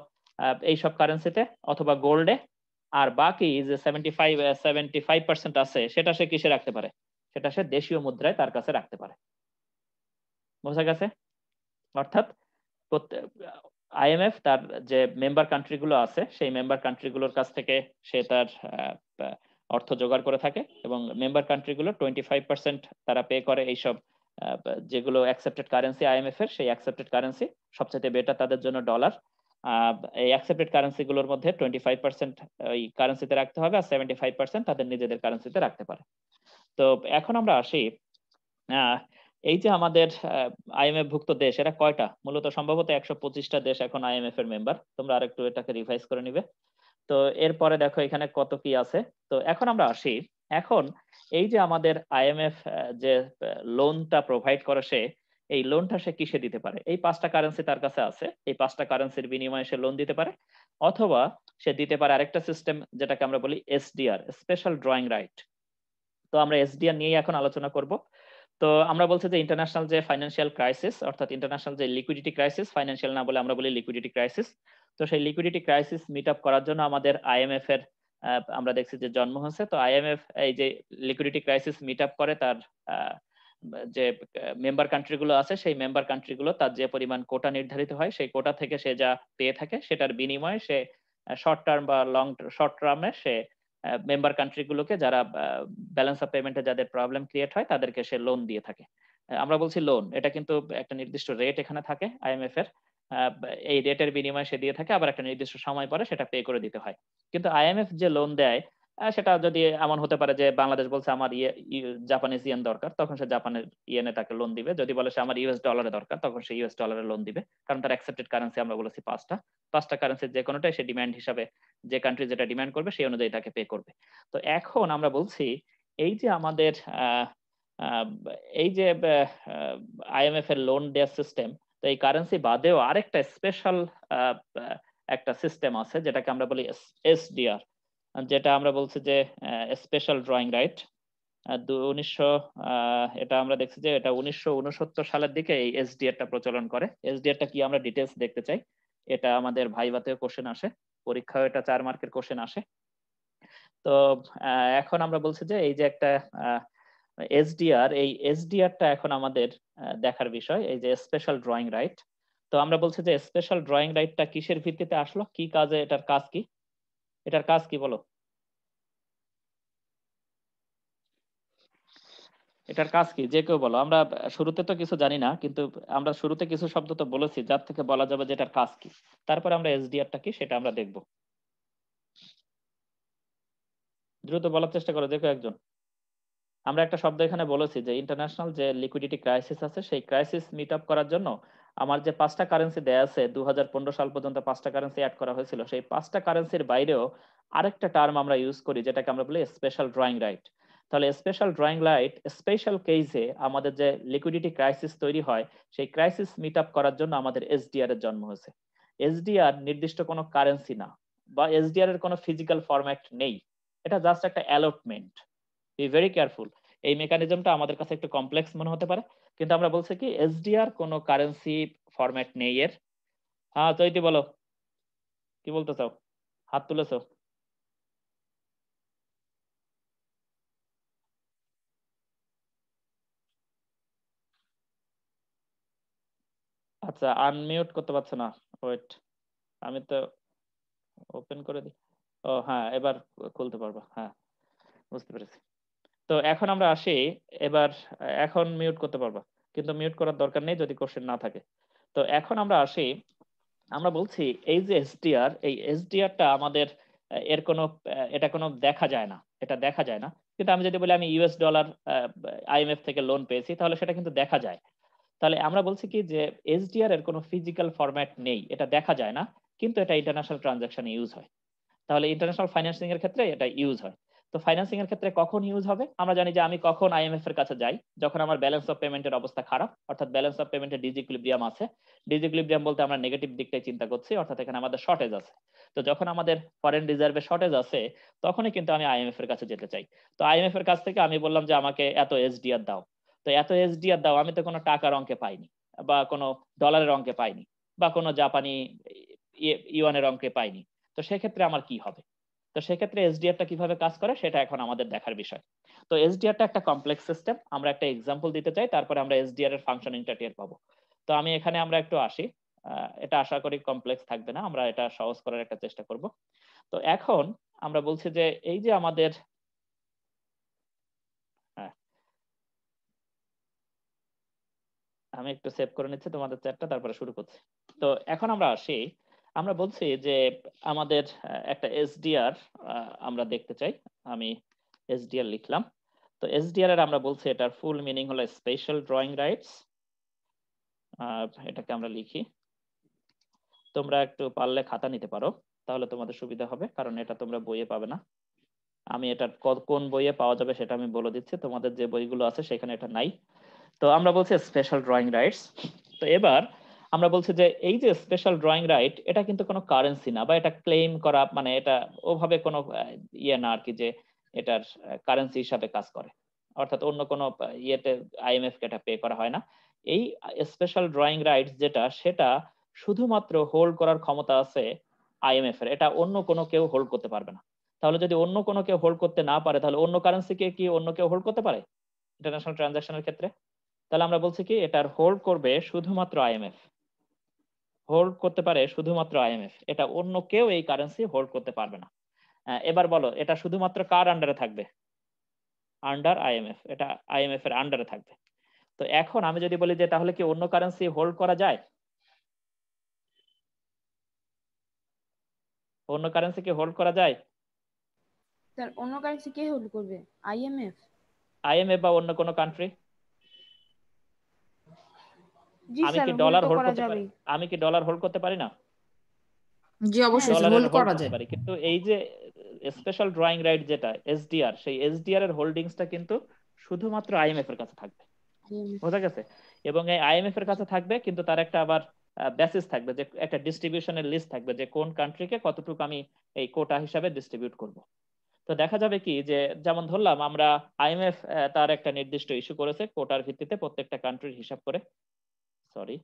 এইসব কারেন্সিতে অথবা গোল্ডে। আর বাকি যে 75% আছে সেটা সে কিসে রাখতে পারে? সেটা সে দেশীয় মুদ্রায় তার কাছে রাখতে পারে। বোঝা গেছে? অর্থাৎ আইএমএফ তার যে মেম্বার কান্ট্রিগুলো আছে সেই মেম্বার কান্ট্রিগুলোর কাছ থেকে সে তার অর্থ জোগাড় করে থাকে, এবং মেম্বার কান্ট্রিগুলো 25% তারা পে করে এইসব যেগুলো অ্যাকসেপ্টেড কারেন্সি আইএমএফ এর, সেই অ্যাকসেপ্টেড কারেন্সি সবচেয়ে বেটার তাদের জন্য ডলার। এই অ্যাকসেপ্টেড কারেন্সি গুলোর মধ্যে 25% ওই কারেন্সিতে রাখতে হবে, আর 75% তাদের নিজেদের কারেন্সিতে রাখতে পারে। তো এখন আমরা আসি এই যে আমাদের আইএমএফ ভুক্ত দেশ এরা কয়টা? মূলত সম্ভবত 125টা দেশ এখন আইএমএফ এর মেম্বার। তোমরা আরেকটু এটাকে রিভাইজ করে নিবে। তো এরপরে দেখো এখানে কত কি আছে। তো এখন আমরা আসি, এখন এই যে আমাদের আইএমএফ যে লোনটা প্রোভাইড করে সে, এই লোনটা সে কিসে দিতে পারে? এই 5টা কারেন্সি তার কাছে আছে, এই 5টা কারেন্সির বিনিময়ে সে লোন দিতে পারে, অথবা সে দিতে পারে আরেকটা সিস্টেম যেটাকে আমরা বলি এসডিআর, স্পেশাল ড্রয়িং রাইট। তো আমরা এসডিআর নিয়ে এখন আলোচনা করব। তো আমরা বলছি যে ইন্টারন্যাশনাল যে ফাইন্যান্সিয়াল ক্রাইসিস, অর্থাৎ ইন্টারন্যাশনাল যে লিকুইডিটি ক্রাইসিস, ফাইন্যান্সিয়াল না বলে আমরা বলি লিকুইডিটি ক্রাইসিস। তো সেই লিকুইডিটি ক্রাইসিস মিট আপ করার জন্য আমাদের আইএমএফ এর আমরা দেখছি যে জন্ম হয়েছে। তো আইএমএফ এই যে লিকুইডিটি ক্রাইসিস মিট আপ করে তার যে মেম্বার কান্ট্রিগুলো আছে, সেই মেম্বার কান্ট্রিগুলো তার যে পরিমাণ কোটা নির্ধারিত হয় সেই কোটা থেকে সে যা পেয়ে থাকে সেটার বিনিময়ে সে শর্ট টার্ম বা শর্ট টার্মে সে মেম্বার কান্ট্রিগুলোকে যারা ব্যালেন্স অফ পেমেন্টে যাদের প্রবলেম ক্রিয়েট হয় তাদেরকে সে লোন দিয়ে থাকে। আমরা বলছি লোন, এটা কিন্তু একটা নির্দিষ্ট রেট এখানে থাকে আইএমএফ এর, এই রেটের বিনিময়ে সে দিয়ে থাকে, আবার একটা নির্দিষ্ট সময় পরে সেটা পে করে দিতে হয়। কিন্তু আইএমএফ যে লোন দেয় সেটা যদি এমন হতে পারে যে বাংলাদেশ বলছে আমার জাপানিজ ইয়েন দরকার, তখন সে জাপানের ইয়েনে তাকে লোন দিবে। যদি বলে সে আমার ইউএস ডলারে দরকার, তখন সে ইউএস ডলারে লোন দিবে, কারণ তার অ্যাকসেপ্টেড কারেন্সি আমরা বলেছি 5টা কারেন্সির যে কোনোটাই সে ডিমান্ড হিসাবে, যে কান্ট্রি যেটা ডিমান্ড করবে সেই অনুযায়ী তাকে পে করবে। তো এখন আমরা বলছি এই যে আমাদের এই যে আইএমএফ এর লোন দেওয়ার সিস্টেম, তো এই কারেন্সি বাদেও আরেকটা স্পেশাল একটা সিস্টেম আছে যেটাকে আমরা বলি এসডিআর, যেটা আমরা বলছি যে স্পেশাল ড্রয়িং রাইট। 1900 এটা আমরা দেখছি যে এটা 1969 সালের দিকে এই এসডিআরটা প্রচলন করে। এসডিআরটা কি আমরা ডিটেলস দেখতে চাই, এটা আমাদের ভাইভাতেও কোশ্চেন আসে, পরীক্ষায় এটা 4 মার্কের কোশ্চেন আসে। তো এখন আমরা বলছি যে এই যে একটা এসডিআর, এই এসডিআরটা এখন আমাদের দেখার বিষয়, এই যে স্পেশাল ড্রয়িং রাইট। তো আমরা বলছি যে স্পেশাল ড্রয়িং রাইটটা কিসের ভিত্তিতে আসলো, কি কাজে, এটার কাজ কি, এটার কাজ কি বলো? এটার কাজ কি যে কেউ বলো। আমরা শুরুতে তো কিছু জানি না, কিন্তু আমরা শুরুতে কিছু শব্দ তো বলেছি যার থেকে বলা যাবে যে এটার কাজ কি, তারপরে আমরা এসডিআরটা কি সেটা আমরা দেখব। দ্রুত বলার চেষ্টা করো যে কেউ একজন। আমরা একটা শব্দ এখানে বলেছি যে ইন্টারন্যাশনাল যে লিকুইডিটি ক্রাইসিস আছে সেই ক্রাইসিস মিট আপ করার জন্য আমার যে 5টা কারেন্সি দেয়া আছে, 2015 সাল পর্যন্ত 5টা কারেন্সি অ্যাড করা হয়েছিল, সেই 5টা কারেন্সির বাইরেও আরেকটা টার্ম আমরা ইউজ করি যেটাকে আমরা বলি স্পেশাল ড্রয়িং রাইট। তাহলে স্পেশাল ড্রয়িং রাইট স্পেশাল কেসে আমাদের যে লিকুইডিটি ক্রাইসিস তৈরি হয় সেই ক্রাইসিস মিট আপ করার জন্য আমাদের এসডিআর এর জন্ম হয়েছে। এসডিআর নির্দিষ্ট কোনো কারেন্সি না, বা এসডিআর এর কোনো ফিজিক্যাল ফরম্যাট নেই, এটা জাস্ট একটা অ্যালটমেন্ট। বি ভেরি কেয়ারফুল, এই মেকানিজমটা আমাদের কাছে একটু কমপ্লেক্স মনে হতে পারে, কিন্তু আমরা বলছি কি এসডিআর কোনো কারেন্সি ফরম্যাট নেই এর। হ্যাঁ চৈতি বলো, কি বলতে চাও, হাত তুলেছো? আচ্ছা, আনমিউট করতে পারছো না? ওয়েট, আমি তো ওপেন করে দিই। ও হ্যাঁ, এবার খুলতে পারবা, হ্যাঁ বুঝতে পেরেছি। তো এখন আমরা আসি, এবার এখন মিউট করতে পারবা। কিন্তু মিউট করার দরকার নেই যদি কোশ্চেন না থাকে। তো এখন আমরা আসি, আমরা বলছি এই যে এসডিআর, এই এসডিআরটা আমাদের এর কোনো এটা কোনো দেখা যায় না, এটা দেখা যায় না। কিন্তু আমি যদি বলি আমি ইউএস ডলার আইএমএফ থেকে লোন পেয়েছি, তাহলে সেটা কিন্তু দেখা যায়। তাহলে আমরা বলছি কি যে এসডিআর এর কোনো ফিজিক্যাল ফরম্যাট নেই, এটা দেখা যায় না, কিন্তু এটা ইন্টারন্যাশনাল ট্রানজাকশনে ইউজ হয়। তাহলে ইন্টারন্যাশনাল ফাইন্যান্সিং এর ক্ষেত্রে এটা ইউজ হয়। তো ফাইন্যান্সিং এর ক্ষেত্রে কখন ইউজ হবে? আমরা জানি যে আমি কখন আইএমএফ এর কাছে যাই, যখন আমার ব্যালেন্স অফ পেমেন্টের অবস্থা খারাপ, অর্থাৎ ব্যালেন্স অফ পেমেন্টের ডিসইকুইলিব্রিয়াম আছে। ডিসইকুইলিব্রিয়াম বলতে আমরা নেগেটিভ দিকটাই চিন্তা করছি, অর্থাৎ এখানে আমাদের শর্টেজ আছে। তো যখন আমাদের ফরেন রিজার্ভে শর্টেজ আছে, তখনই কিন্তু আমি আইএমএফ এর কাছে যেতে চাই। তো আইএমএফ এর কাছ থেকে আমি বললাম যে আমাকে এত এসডিআর দাও। তো এত এসডিআর দাও, আমি তো কোনো টাকার অঙ্কে পাইনি, বা কোনো ডলারের অঙ্কে পাইনি, বা কোনো জাপানি ইউয়ানের অঙ্কে পাইনি। তো সেক্ষেত্রে আমার কি হবে? তো সেক্ষেত্রে এসডিআরটা কিভাবে কাজ করে সেটা এখন আমাদের দেখার বিষয়। তো এসডিআরটা একটা কমপ্লেক্স সিস্টেম, আমরা একটা এক্সাম্পল দিতে চাই, তারপরে আমরা এসডিআর এর ফাংশনিংটা টের পাবো। তো আমি এখানে আমরা একটু আসি, এটা আশা করি কমপ্লেক্স থাকবে না, আমরা এটা সহজ করার একটা চেষ্টা করব। তো এখন আমরা বলছি যে এই যে আমাদের, হ্যাঁ আমি একটু সেভ করে নিচ্ছি তোমাদের চ্যাটটা, তারপরে শুরু করছি। তো এখন আমরা আসি, আমরা বলছি যে আমাদের একটা এসডিআর আমরা দেখতে চাই। আমি এসডিআর লিখলাম। তো এসডিআর এর আমরা বলছি এটার ফুল মিনিং হলো স্পেশাল ড্রয়িং রাইটস। এটাকে আমরা লিখি, তোমরা একটু পারলে খাতা নিতে পারো, তাহলে তোমাদের সুবিধা হবে, কারণ এটা তোমরা বইয়ে পাবে না। আমি এটা কোন বইয়ে পাওয়া যাবে সেটা আমি বলে দিচ্ছি, তোমাদের যে বইগুলো আছে সেখানে এটা নাই। তো আমরা বলছি স্পেশাল ড্রয়িং রাইটস। তো এবার আমরা বলছি যে এই যে স্পেশাল ড্রয়িং রাইট, এটা কিন্তু কোনো কারেন্সি না, বা এটা ক্লেম করা মানে এটা ওভাবে কোনো ইয়ে না আর কি, যে এটার কারেন্সি হিসাবে কাজ করে, অর্থাৎ অন্য কোনো ইয়েতে আইএমএফ কে এটা পে করা হয় না। এই স্পেশাল ড্রয়িং রাইটস যেটা, সেটা শুধুমাত্র হোল্ড করার ক্ষমতা আছে আইএমএফ এর, এটা অন্য কোনো কেউ হোল্ড করতে পারবে না। তাহলে যদি অন্য কোনো কেউ হোল্ড করতে না পারে, তাহলে অন্য কারেন্সিকে কি অন্য কেউ হোল্ড করতে পারে ইন্টারন্যাশনাল ট্রানজাকশনের ক্ষেত্রে? তাহলে আমরা বলছি কি এটার হোল্ড করবে শুধুমাত্র আইএমএফ, হোল্ড করতে পারে শুধুমাত্র আইএমএফ, এটা অন্য কেউ এই কারেন্সি হোল্ড করতে পারবে না। এবার বলো এটা শুধুমাত্র কার আন্ডারে থাকবে? আন্ডার আইএমএফ, এটা আইএমএফ এর আন্ডারে থাকবে। তো এখন আমি যদি বলি যে তাহলে কি অন্য কারেন্সি হোল্ড করা যায়? অন্য কারেন্সি কি হোল্ড করা যায়? স্যার অন্য কারেন্সি কে হোল্ড করবে? আইএমএফ? আইএমএফ বা অন্য কোনো কান্ট্রি? জি আমি স্যার, কি হোল্ড ডলার তো হোল্ড করা করতে পারি? যাবে। আমি কি ডলার হোল্ড করতে পারি না? জি অবশ্যই হ্যাঁ। হোল্ড ডলারের হোল্ড করা করতে যায়। পারি, কিন্তু এই যে স্পেশাল ড্রয়িং রাইট যেটা এসডিআর, সেই এসডিআর এর হোল্ডিংসটা কিন্তু শুধুমাত্র আইএমএফ এর কাছে থাকবে। IMF বোঝা গেছে? এবং এই আইএমএফ এর কাছে থাকবে, কিন্তু তার একটা আবার বেসিস থাকবে, যে একটা ডিস্ট্রিবিউশনের লিস্ট থাকবে, যে কোন কান্ট্রিকে কতটুকু আমি এই কোটা হিসাবে ডিস্ট্রিবিউট করব। তো দেখা যাবে কি যে যেমন ধরলাম আমরা আইএমএফ তার একটা নির্দিষ্ট ইস্যু করেছে কোটার ভিত্তিতে প্রত্যেকটা কান্ট্রির হিসাব করে, সরি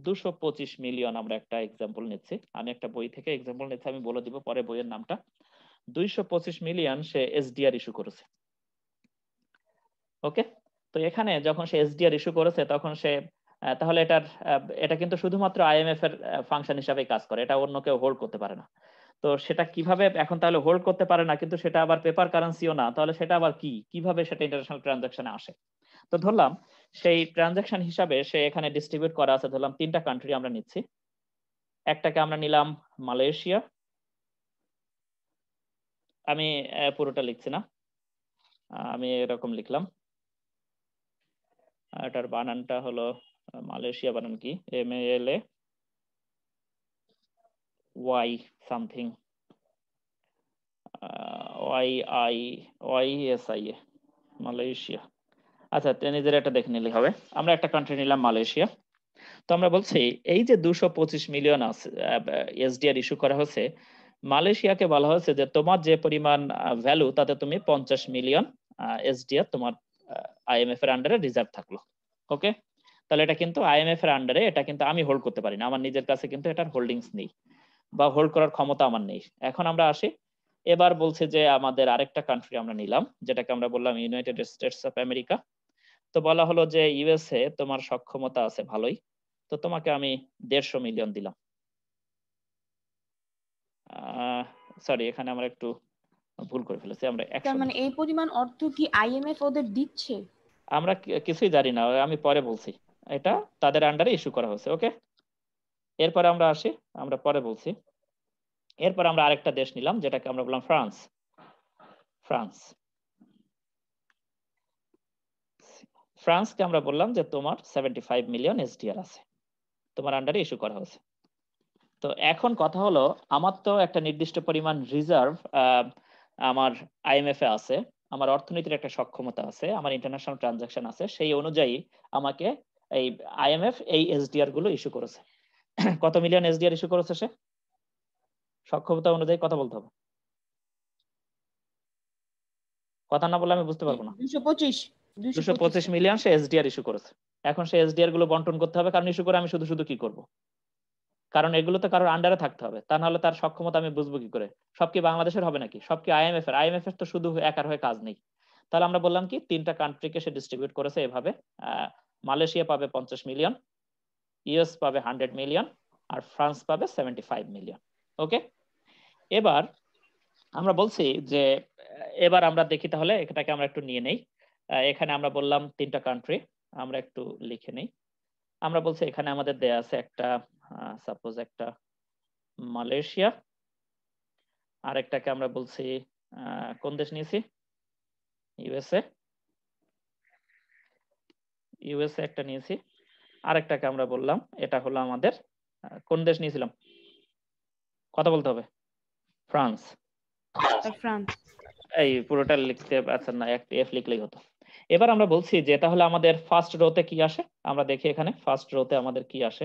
225 মিলিয়ন, আমরা একটা এক্সাম্পল নিচ্ছি, আমি একটা বই থেকে এক্সাম্পল নিচ্ছি, আমি বলে দিব পরে বইয়ের নামটা। 225 মিলিয়ন সে এসডিআর ইস্যু করেছে। ওকে, তো এখানে যখন সে এসডিআর ইস্যু করেছে, তখন সে তাহলে এটা কিন্তু শুধুমাত্র আইএমএফ এর ফাংশন হিসাবে কাজ করে, এটা অন্য কেউ হোল্ড করতে পারে না। তো সেটা কিভাবে এখন তাহলে হোল্ড করতে পারে না, কিন্তু সেটা আবার পেপার কারেন্সিও না, তাহলে সেটা আবার কি, কিভাবে সেটা ইন্টারন্যাশনাল ট্রানজাকশনে আসে? তো ধরলাম সেই ট্রানজাকশন হিসাবে সে এখানে ডিস্ট্রিবিউট করা আছে, ধরলাম 3টা কান্ট্রি আমরা নিচ্ছি। একটাকে আমরা নিলাম মালয়েশিয়া, আমি পুরোটা লিখছি না, আমি এরকম লিখলাম, এটার বানানটা হলো মালয়েশিয়া বানান কি, MALAY সামথিং, YISIA, মালয়েশিয়া। আচ্ছা নিজের এটা দেখে নিলেই হবে। আমরা একটা কান্ট্রি নিলাম মালয়েশিয়া। তো আমরা বলছি এই যে 225 মিলিয়ন আছে এসডিআর ইস্যু করা হয়েছে, মালয়েশিয়াকে বলা হয়েছে যে তোমার যে পরিমাণ ভ্যালু, তাতে তুমি 50 মিলিয়ন এসডিআর তোমার আইএমএফ এর আন্ডারে রিজার্ভ থাকলো। ওকে, তাহলে এটা কিন্তু আইএমএফ এর আন্ডারে, এটা কিন্তু আমি হোল্ড করতে পারি না, আমার নিজের কাছে কিন্তু এটার হোল্ডিংস নেই, বা হোল্ড করার ক্ষমতা আমার নেই। এখন আমরা আসি, এবার বলছে যে আমাদের আরেকটা কান্ট্রি আমরা নিলাম, যেটাকে আমরা বললাম ইউনাইটেড স্টেটস অফ আমেরিকা। তো বলা হলো যে ইউএসএ তোমার সক্ষমতা আছে ভালোই, তো তোমাকে আমি 150 মিলিয়ন দিলাম। সরি, এখানে আমরা একটু ভুল করে ফেলেছি, আমরা তার 100 মানে এই পরিমাণ অর্থ কি আইএমএফ ওদের দিচ্ছে? আমরা কিছুই জানি না, আমি পরে বলছি। এটা তাদের আন্ডারে ইস্যু করা হয়েছে। ওকে, এরপরে আমরা আসি, আমরা পরে বলছি। এরপর আমরা আরেকটা দেশ নিলাম, যেটাকে আমরা বললাম ফ্রান্স। ফ্রান্স ফ্রান্সকে আমরা বললাম যে তোমার 75 মিলিয়ন এসডিআর আছে, তোমার আন্ডারে ইস্যু করা হয়েছে। তো এখন কথা হলো, আমার তো একটা নির্দিষ্ট পরিমাণ রিজার্ভ আমার আইএমএফ এ আছে, আমার অর্থনীতির একটা সক্ষমতা আছে, আমার ইন্টারন্যাশনাল ট্রানজাকশন আছে, সেই অনুযায়ী আমাকে এই আইএমএফ এই এসডিআর গুলো ইস্যু করেছে। কত মিলিয়ন এসডিআর ইস্যু করেছে সে? সক্ষমতা অনুযায়ী কথা বলতে হবে, কথা না বললে আমি বুঝতে পারবো না। 225 225 মিলিয়ন সে এসডিআর ইস্যু করেছে। এখন সে এসডিআর গুলো বন্টন করতে হবে, কারণ ইস্যু করে আমি শুধু শুধু কি করব? কারণ এগুলো তো কারোর আন্ডারে থাকতে হবে, তা নাহলে তার সক্ষমতা আমি বুঝবো কি করে? সব কি বাংলাদেশের হবে নাকি? সব কি আইএমএফ এর? আইএমএফ এর তো শুধু একার হয়ে কাজ নেই। তাহলে আমরা বললাম কি, 3টা কান্ট্রিকে সে ডিস্ট্রিবিউট করেছে এভাবে। মালয়েশিয়া পাবে 50 মিলিয়ন, ইউএস পাবে 100 মিলিয়ন, আর ফ্রান্স পাবে 75 মিলিয়ন। ওকে, এবার আমরা বলছি যে এবার আমরা দেখি, তাহলে এটাকে আমরা একটু নিয়ে নেই। এখানে আমরা বললাম 3টা কান্ট্রি, আমরা একটু লিখে নেই। আমরা বলছি এখানে আমাদের দেয়া আছে একটা, সাপোজ একটা মালয়েশিয়া, আরেকটাকে আমরা বলছি কোন দেশ নিয়েছি? ইউএসএ। ইউএসএ একটা নিয়েছি, আরেকটাকে আমরা বললাম এটা হলো আমাদের কোন দেশ নিয়েছিলাম? কথা বলতে হবে। ফ্রান্স। ফ্রান্স। এই পুরোটা লিখতে আচ্ছা না, একটা এফ লিখলেই হতো। এবার আমরা বলছি যে তাহলে আমাদের ফার্স্ট রোতে কি আসে, আমরা দেখি এখানে ফার্স্ট রোতে আমাদের কি আসে।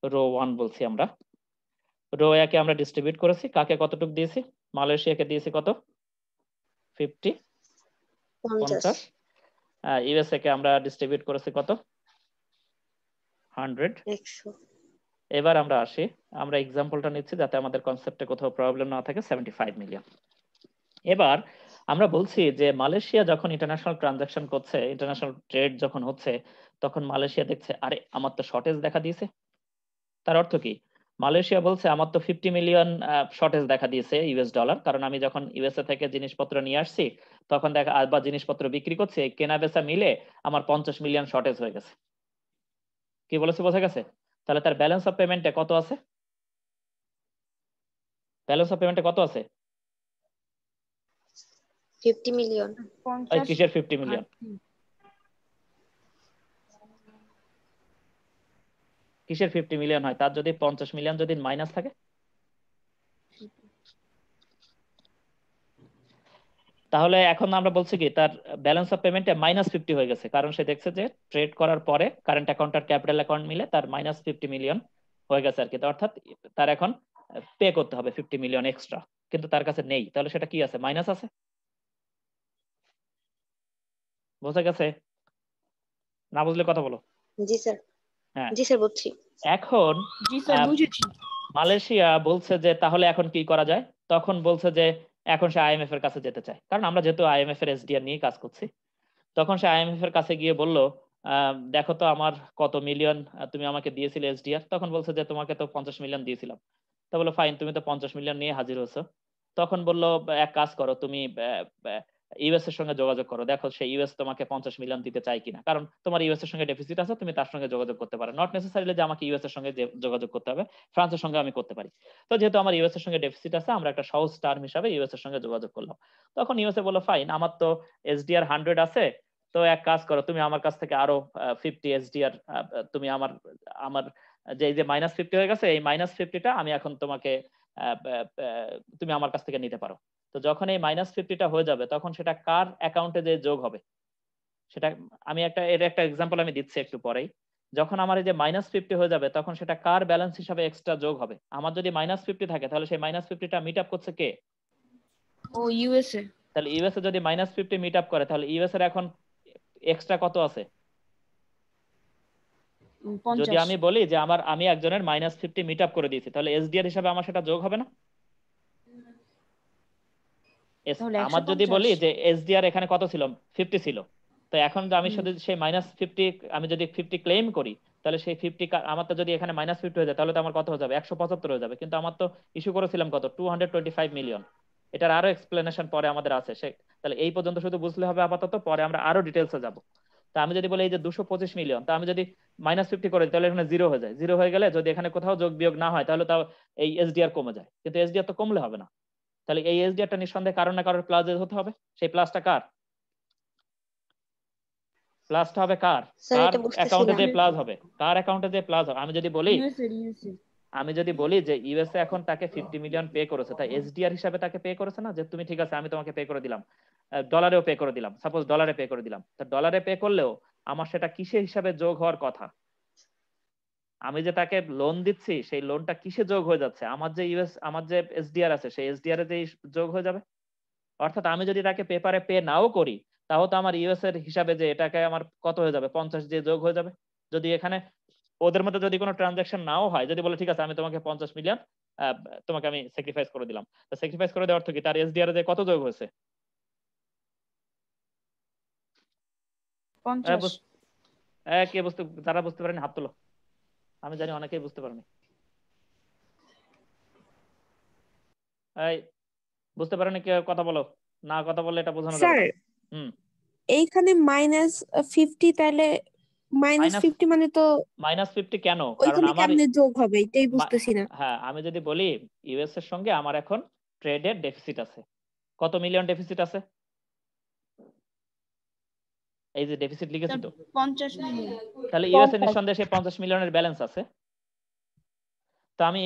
রো 1 বলছি আমরা। রো একে আমরা ডিস্ট্রিবিউট করেছি, কাকে কতটুকু দিয়েছি? মালয়েশিয়াকে দিয়েছি কত? 50, 50। ইউএসএ কে আমরা ডিস্ট্রিবিউট করেছি কত? 100। এবার আমরা আসি, আমরা এক্সাম্পলটা নিচ্ছি যাতে আমাদের কনসেপ্টে কোথাও প্রবলেম না থাকে। 75 মিলিয়ন। এবার আমরা বলছি যে মালয়েশিয়া যখন ইন্টারন্যাশনাল ট্রানজাকশন করছে, ইন্টারন্যাশনাল ট্রেড যখন হচ্ছে, তখন মালয়েশিয়া দেখছে আরে আমার তো শর্টেজ দেখা দিয়েছে। তার অর্থ কি? মালয়েশিয়া বলছে আমার তো 50 মিলিয়ন শর্টেজ দেখা দিয়েছে ইউএস ডলার, কারণ আমি যখন ইউএসএ থেকে জিনিসপত্র নিয়ে আসছি তখন দেখা বা জিনিসপত্র বিক্রি করছি, কেনা বেচা মিলে আমার 50 মিলিয়ন শর্টেজ হয়ে গেছে। কি বলেছে, বোঝা গেছে? তাহলে তার ব্যালেন্স অফ পেমেন্টে কত আছে? ব্যালেন্স অফ পেমেন্টে কত আছে? 50 মিলিয়ন। কিসের 50 মিলিয়ন? কিসের 50 মিলিয়ন হয়? তার যদি 50 মিলিয়ন যদি মাইনাস থাকে, তাহলে এখন আমরা বলছি কি তার ব্যালেন্স অফ পেমেন্টে -50 হয়ে গেছে, কারণ সে দেখছে যে ট্রেড করার পরে কারেন্ট অ্যাকাউন্ট আর ক্যাপিটাল অ্যাকাউন্ট মিলে তার -50 মিলিয়ন হয়ে গেছে আর কি। অর্থাৎ তার এখন পে করতে হবে 50 মিলিয়ন এক্সট্রা, কিন্তু তার কাছে নেই। তাহলে সেটা কি আছে? মাইনাস আছে। বোঝা গেছে? না বুঝলে কথা বলো। জি স্যার। হ্যাঁ, জি স্যার বুঝছি। এখন জি স্যার বুঝেছি। মালয়েশিয়া বলছে যে তাহলে এখন কি করা যায়? তখন বলছে যে এখন সে আইএমএফ এর কাছে যেতে চায়, কারণ আমরা যেহেতু আইএমএফ এর এসডিআর নিয়ে কাজ করছি। তখন সে আইএমএফ এর কাছে গিয়ে বলল দেখো তো আমার কত মিলিয়ন তুমি আমাকে দিয়েছিলে এসডিআর। তখন বলছে যে তোমাকে তো 50 মিলিয়ন দিয়েছিলাম। তা বললো ফাইন, তুমি তো 50 মিলিয়ন নিয়ে হাজির হয়েছো। তখন বললো এক কাজ করো, তুমি ইউএস এর সঙ্গে যোগাযোগ করো, দেখো সে ইউএস তোমাকে 50 মিলিয়ন দিতে চায় কিনা, কারণ তোমার ইউএস এর সঙ্গে ডেফিসিট আছে, তুমি তার সঙ্গে যোগাযোগ করতে পারো। নট নেসেসারিলি যে আমাকে ইউএস এর সঙ্গে যোগাযোগ করতে হবে, ফ্রান্সের সঙ্গে আমি করতে পারি। তো যেহেতু আমার ইউএস এর সঙ্গে ডেফিসিট আছে, আমরা একটা সহজ টার্ম হিসাবে ইউএস এর সঙ্গে যোগাযোগ করলাম। তখন ইউএসএ বললো ফাইন, আমার তো এসডিআর 100 আছে, তো এক কাজ করো, তুমি আমার কাছ থেকে আরো 50 এসডিআর, তুমি আমার আমার যে -50 হয়ে গেছে, এই -50টা আমি এখন তোমাকে তুমি আমার কাছ থেকে নিতে পারো। তো যখন এই -50টা হয়ে যাবে, তখন সেটা কার অ্যাকাউন্টে যে যোগ হবে সেটা আমি এর একটা এক্সাম্পল আমি দিচ্ছি একটু পরেই। যখন আমার এই যে -50 হয়ে যাবে, তখন সেটা কার ব্যালেন্স হিসাবে এক্সট্রা যোগ হবে? আমার যদি -50 থাকে, তাহলে সেই -50টা মিট আপ করছে কে? ও ইউএসএ। তাহলে ইউএসএ যদি -50 মিট আপ করে, তাহলে ইউএস এর এখন এক্সট্রা কত আছে? যদি আমি বলি যে আমি একজনের -50 মিট আপ করে দিয়েছি, তাহলে এসডিআর হিসাবে আমার সেটা যোগ হবে না? আমার যদি বলি যে এসডিআর এখানে কত ছিল? 50 ছিল। তো এখন আমি শুধু সেই -50, আমি যদি 50 ক্লেম করি, তাহলে সেই 50 আমার তো যদি এখানে -50 হয়ে যায়, তাহলে তো আমার কত হয়ে যাবে? 175 হয়ে যাবে। কিন্তু আমার তো ইস্যু করেছিলাম কত? 225 মিলিয়ন। এটার আরো এক্সপ্লেনেশন পরে আমাদের আছে। তাহলে এই পর্যন্ত শুধু বুঝলে হবে আপাতত, পরে আমরা আরো ডিটেলসে যাব। তা আমি যদি বলি এই যে 225 মিলিয়ন, তা আমি যদি -50 করে দিই তাহলে এখানে 0 হয়ে যায়। 0 হয়ে গেলে যদি এখানে কোথাও যোগ বিয়োগ না হয় তাহলে তাও এই এসডিআর কমে যায়, কিন্তু এসডিআর তো কমলে হবে না। তাহলে এই এসডিআরটা নিঃসন্দেহে কারণ না কারোর প্লাসে হতে হবে। সেই প্লাসটা কার? প্লাসটা হবে কার? স্যার কার এটা বুঝতেছি অ্যাকাউন্টে না। যে প্লাস হবে? কার অ্যাকাউন্টে যে প্লাস হবে? ইউএসএ আমি যদি বলি যে ইউএসএ এখন তাকে 50 মিলিয়ন পে করেছে, তাই এসডিআর হিসাবে তাকে পে করেছে না, যে তুমি ঠিক আছে আমি তোমাকে পে করে দিলাম, ডলারেও পে করে দিলাম, সাপোজ ডলারে পে করে দিলাম, তো ডলারে পে করলেও আমার সেটা কিসে হিসাবে যোগ হওয়ার কথা? আমি যে তাকে লোন দিচ্ছি সেই লোনটা কিসে যোগ হয়ে যাচ্ছে? আমার যে এসডিআর আছে সেই এসডিআর এ যে যোগ হয়ে যাবে। অর্থাৎ আমি যদি তাকে পেপারে পে নাও করি তাও তো আমার ইউএস এর হিসাবে যে এটাকে আমার কত হয়ে যাবে, 50 দিয়ে যোগ হয়ে যাবে। যদি এখানে ওদের মধ্যে যদি কোনো ট্রানজাকশন নাও হয়, যদি বলে ঠিক আছে আমি তোমাকে 50 মিলিয়ন তোমাকে আমি স্যাক্রিফাইস করে দিলাম, তো স্যাক্রিফাইস করে দেওয়ার অর্থ কি? তার এসডিআর এ কত যোগ হয়েছে? 50। কে যারা বুঝতে পারেনি হাত তোলো। আমি জানি অনেকেই বুঝতে পারেনি। এই বুঝতে পারেনি কেউ কথা বলো, না কথা বললে এটা বোঝানো যাবে স্যার না। হুম এইখানে -50, তাহলে -50 মানে তো -50 কেন? কারণ ওইখানে আমার কেমনে যোগ হবে এটাই বুঝতেছি না। হ্যাঁ, আমি যদি বলি ইউএস এর সঙ্গে আমার এখন ট্রেডের ডেফিসিট আছে, কত মিলিয়ন ডেফিসিট আছে? এই যে ডেফিসিট লিখেছি তো, 50 মিলিয়ন। তাহলে ইউএস এর নিঃসন্দেহে 50 মিলিয়নের ব্যালেন্স আছে। তো আমি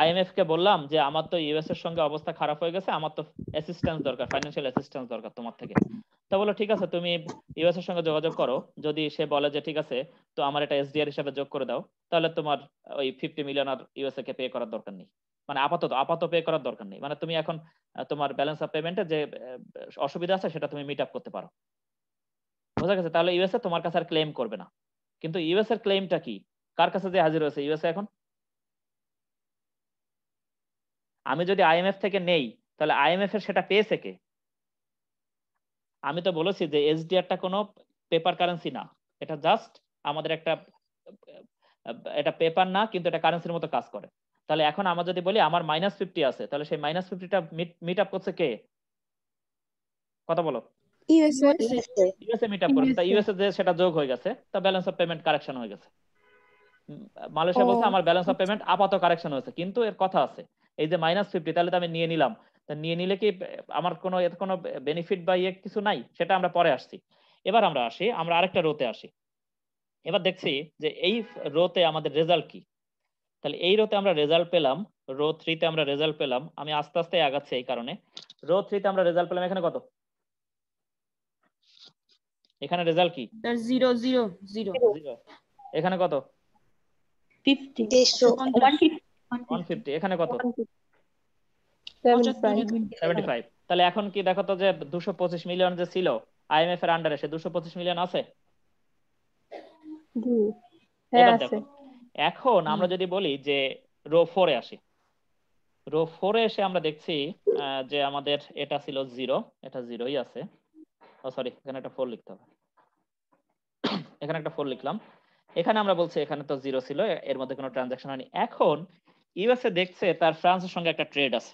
আইএমএফ কে বললাম যে আমার তো ইউএস এর সঙ্গে অবস্থা খারাপ হয়ে গেছে, আমার তো অ্যাসিস্ট্যান্স দরকার, ফাইন্যান্সিয়াল অ্যাসিস্ট্যান্স দরকার তোমার থেকে। তো বলো ঠিক আছে তুমি ইউএস এর সঙ্গে যোগাযোগ করো, যদি সে বলে যে ঠিক আছে তো আমার এটা এসডিআর হিসাবে যোগ করে দাও, তাহলে তোমার ওই 50 মিলিয়ন আর ইউএসএ কে পে করার দরকার নেই, মানে আপাতত পে করার দরকার নেই। মানে তুমি এখন তোমার ব্যালেন্স অফ পেমেন্টে যে অসুবিধা আছে সেটা তুমি মিট আপ করতে পারো। বোঝা গেছে? তাহলে ইউএসএ তোমার কাছে আর ক্লেম করবে না। কিন্তু ইউএস এর ক্লেমটা কি? কার কাছে যে হাজির হয়েছে ইউএসএ এখন? আমি যদি আইএমএফ থেকে নেই তাহলে আইএমএফ এর সেটা পেয়েছে কে? আমি তো বলেছি যে এসডিআরটা কোনো পেপার কারেন্সি না, এটা জাস্ট আমাদের একটা, এটা পেপার না কিন্তু এটা কারেন্সির মতো কাজ করে। তাহলে এখন আমরা যদি বলি আমার -50 আছে, তাহলে সেই -50টা মিট আপ করছে কে? কথা বলো। ইউএসএ। ইউএসএ মিট আপ করেছে, তাই ইউএসএ যে সেটা যোগ হয়ে গেছে, তা ব্যালেন্স অফ পেমেন্ট কারেকশন হয়ে গেছে। মালয়েশিয়া বলছে আমার ব্যালেন্স অফ পেমেন্ট আপাতত কারেকশন হয়েছে, কিন্তু এর কথা আছে এই যে -50, তাহলে তো আমি নিয়ে নিলাম, তা নিয়ে নিলে কি আমার কোনো বেনিফিট বা ইয়ে কিছু নাই? সেটা আমরা পরে আসছি। এবার আমরা আসি, আমরা আরেকটা রোতে আসি। এবার দেখছি যে এই রোতে আমাদের রেজাল্ট কি। তাহলে এই রোতে আমরা রেজাল্ট পেলাম, রো 3 তে আমরা রেজাল্ট পেলাম, আমি আস্তে আস্তে আগাচ্ছি এই কারণে। রো 3 তে আমরা রেজাল্ট পেলাম এখানে কত? এখানে রেজাল্ট কি? 0 0 0। এখানে কত? 150। এখানে কত? 75। তাহলে এখন কি দেখো তো যে 225 মিলিয়ন যে ছিল আইএমএফ এর আন্ডারে, সে 225 মিলিয়ন আছে? এবার দেখো, এখন আমরা যদি বলি যে রো 4 এ আসি, রো 4 এ এসে আমরা দেখছি যে আমাদের এটা ছিল 0, এটা 0ই আছে। ও সরি, এখানে একটা 4 লিখতে হবে, এখানে একটা 4 লিখলাম। এখানে আমরা বলছি এখানে তো 0 ছিল, এর মধ্যে কোনো ট্রানজাকশন হয়নি। এখন ইউএসএ দেখছে তার ফ্রান্সের সঙ্গে একটা ট্রেড আছে,